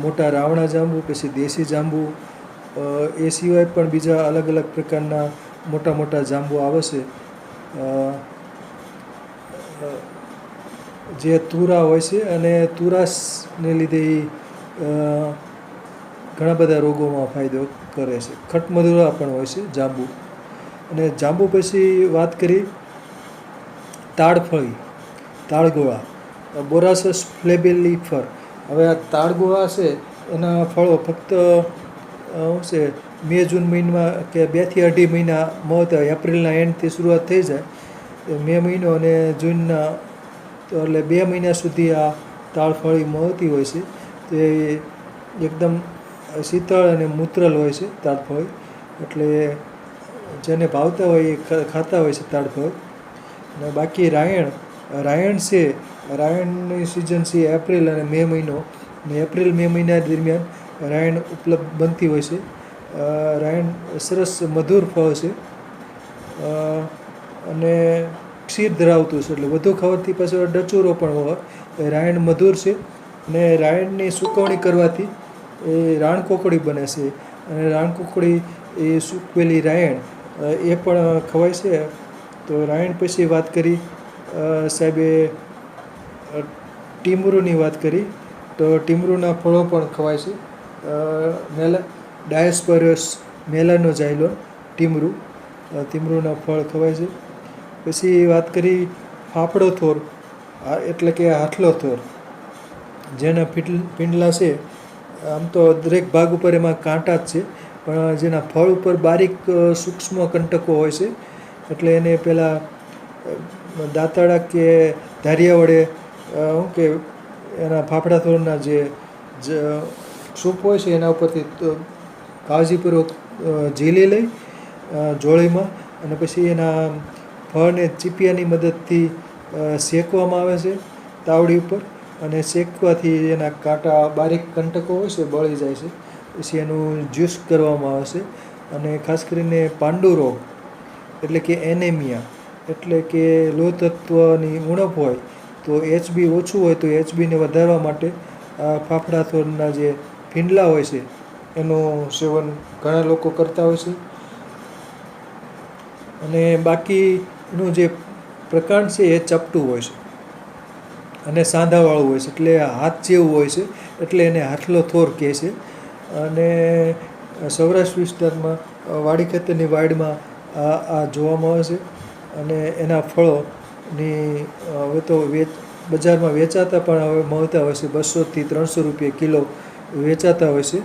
મોટા રાવણા જાંબુ, પછી દેશી જાંબુ, એ સિવાય પણ બીજા અલગ અલગ પ્રકારના મોટા મોટા જાંબુ આવે છે. જે તુરા હોય છે અને તુરાસને લીધે ઘણા બધા રોગોમાં ફાયદો કરે છે. ખટમધુરા પણ હોય છે જાંબુ. અને જાંબુ પછી વાત કરી તાડફળી, તાળગોળા, બોરાસસ ફ્લેબેલિફર. હવે આ તાળગોળા છે એના ફળો ફક્ત શું છે મે જૂન મહિનામાં કે 2 થી 2.5 મહિના મળતા હોય. એપ્રિલના એન્ડથી શરૂઆત થઈ જાય, મે મહિનો અને જૂનના, તો એટલે 2 મહિના સુધી આ તાળફળી મળતી હોય છે. તે એકદમ શીતળ અને મૂત્રલ હોય છે તાડફળી, એટલે જેને ભાવતા હોય એ ખાતા હોય છે તાડફળ. અને બાકી રાયણ છે, રાયણની સિઝન છે એપ્રિલ અને મે મહિનો, ને એપ્રિલ મે મહિના દરમિયાન રાયણ ઉપલબ્ધ બનતી હોય છે. રાયણ સરસ મધુર ફળ છે અને ક્ષીર ધરાવતું છે, એટલે વધુ ખાવાથી પાછો ડચુરો પણ હોય. રાયણ મધુર છે અને રાયણની સુકવણી કરવાથી એ રાણકોકડી બને છે, અને રાણકોકડી એ સૂકવેલી રાયણ એ પણ ખવાય છે. તો રાયણ પછી વાત કરી સાહેબે ટીમરૂની વાત કરી, તો ટીમરૂના ફળો પણ ખવાય છે. ડાયસ્પોરસ મેલાનોઝાઇલોન ટીમરૂ, ટીમરૂના ફળ ખવાય છે. પછી વાત કરી ફાફડો થોર, એટલે કે હાથલો થોર, જેના પિંડલા છે. આમ તો દરેક ભાગ ઉપર એમાં કાંટા જ છે, પણ જેના ફળ ઉપર બારીક સૂક્ષ્મ કંટકો હોય છે, એટલે એને પહેલાં દાંતાળા કે ધારિયા વડે શું કે એના ફાફડા થોરના જે સૂપ હોય છે એના ઉપરથી કાળજીપૂર્વક ઝીલી લઈ જોળીમાં, અને પછી એના ફળને ચીપિયાની મદદથી શેકવામાં આવે છે તાવડી ઉપર, અને શેકવાથી એના કાંટા બારીક કંટકો હોય છે બળી જાય છે. પછી એનું જ્યુસ કરવામાં આવે છે. અને ખાસ કરીને પાંડુ રોગ એટલે કે એનેમિયા, એટલે કે લોહ તત્વની ઉણપ હોય તો HB ઓછું હોય તો HBને વધારવા માટે આ ફાફડા થોરના જે પિંડલા હોય છે એનું સેવન ઘણા લોકો કરતા હોય છે. અને બાકીનું જે પ્રકાંડ છે એ ચપટું હોય છે અને સાંધાવાળું હોય છે, એટલે હાથ જેવું હોય છે, એટલે એને હાથલો થોર કહે છે. અને સૌરાષ્ટ્ર વિસ્તારમાં વાડી ખાતરની વાડીમાં આ જોવામાં આવે છે. અને એના ફળોની હવે તો બજારમાં વેચાતા પણ હવે મળતા હોય છે, 200 થી 300 રૂપિયા કિલો વેચાતા હોય છે.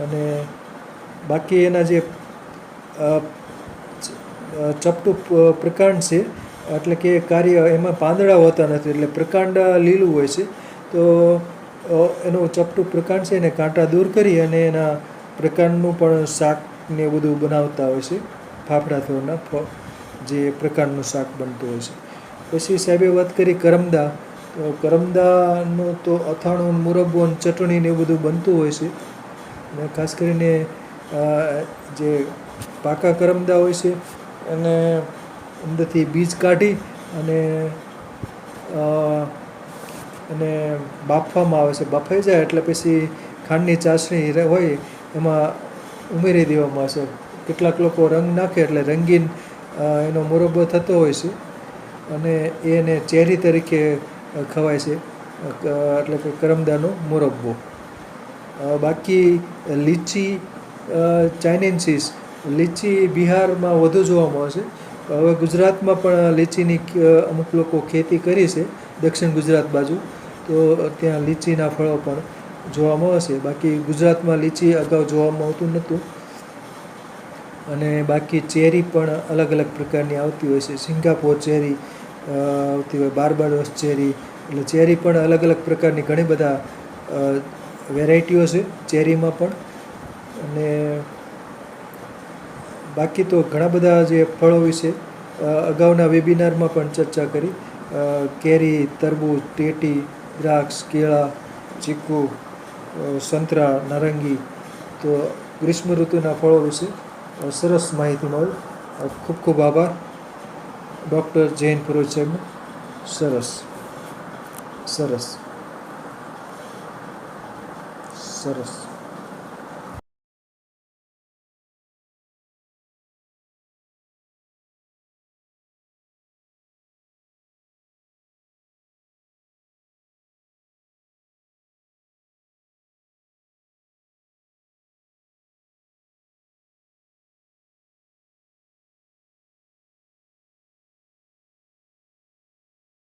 અને બાકી એના જે ચપટું પ્રકાંડ છે, એટલે કે એમાં પાંદડા હોતા નથી, એટલે પ્રકાંડ લીલું હોય છે. તો એનું ચપટું પ્રકાંડ છે એને કાંટા દૂર કરી અને એના પ્રકાંડનું પણ શાક ને એવું બધું બનાવતા હોય છે. ફાફડા થોરના જે પ્રકારનું શાક બનતું હોય છે. પછી સાહેબે વાત કરી કરમદા, તો કરમદાનું તો અથાણું, મુરબ્બો, ચટણી ને એવું બધું બનતું હોય છે. અને ખાસ કરીને જે પાકા કરમદા હોય છે એને અંદરથી બીજ કાઢી અને બાફવામાં આવે છે. બફાઈ જાય એટલે પછી ખાંડની ચાસણી હોય એમાં ઉમેરી દેવામાં આવે છે. કેટલાક લોકો રંગ નાખે એટલે રંગીન એનો મુરબ્બો થતો હોય છે, અને એને ચેરી તરીકે ખવાય છે, એટલે કે કરમદાનો મુરબ્બો. બાકી લીચી ચાઇનીન્સીસ, લીચી બિહારમાં વધુ જોવા મળે છે. હવે ગુજરાતમાં પણ લીચીની અમુક લોકો ખેતી કરી છે દક્ષિણ ગુજરાત બાજુ, તો ત્યાં લીચીના ફળો પણ જોવા મળે છે. બાકી ગુજરાતમાં લીચી અગાઉ જોવા મળતું નહોતું. અને બાકી ચેરી પણ અલગ અલગ પ્રકારની આવતી હોય છે. સિંગાપોર ચેરી આવતી હોય, બાર્બાડોસ ચેરી, એટલે ચેરી પણ અલગ અલગ પ્રકારની ઘણી બધા વેરાયટીઓ છે ચેરીમાં પણ. અને બાકી તો ઘણા બધા જે ફળો વિશે અગાઉના વેબિનારમાં પણ ચર્ચા કરી. કેરી, તરબૂચ, ટેટી, દ્રાક્ષ, કેળા, ચીકુ, સંતરા, નારંગી, તો ગ્રીષ્મ ઋતુના ફળો વિશે સરસ માહિતી મળી. ખૂબ ખૂબ આભાર ડૉક્ટર જૈન ફિરોજ સાહેબનો. સરસ. સરસ.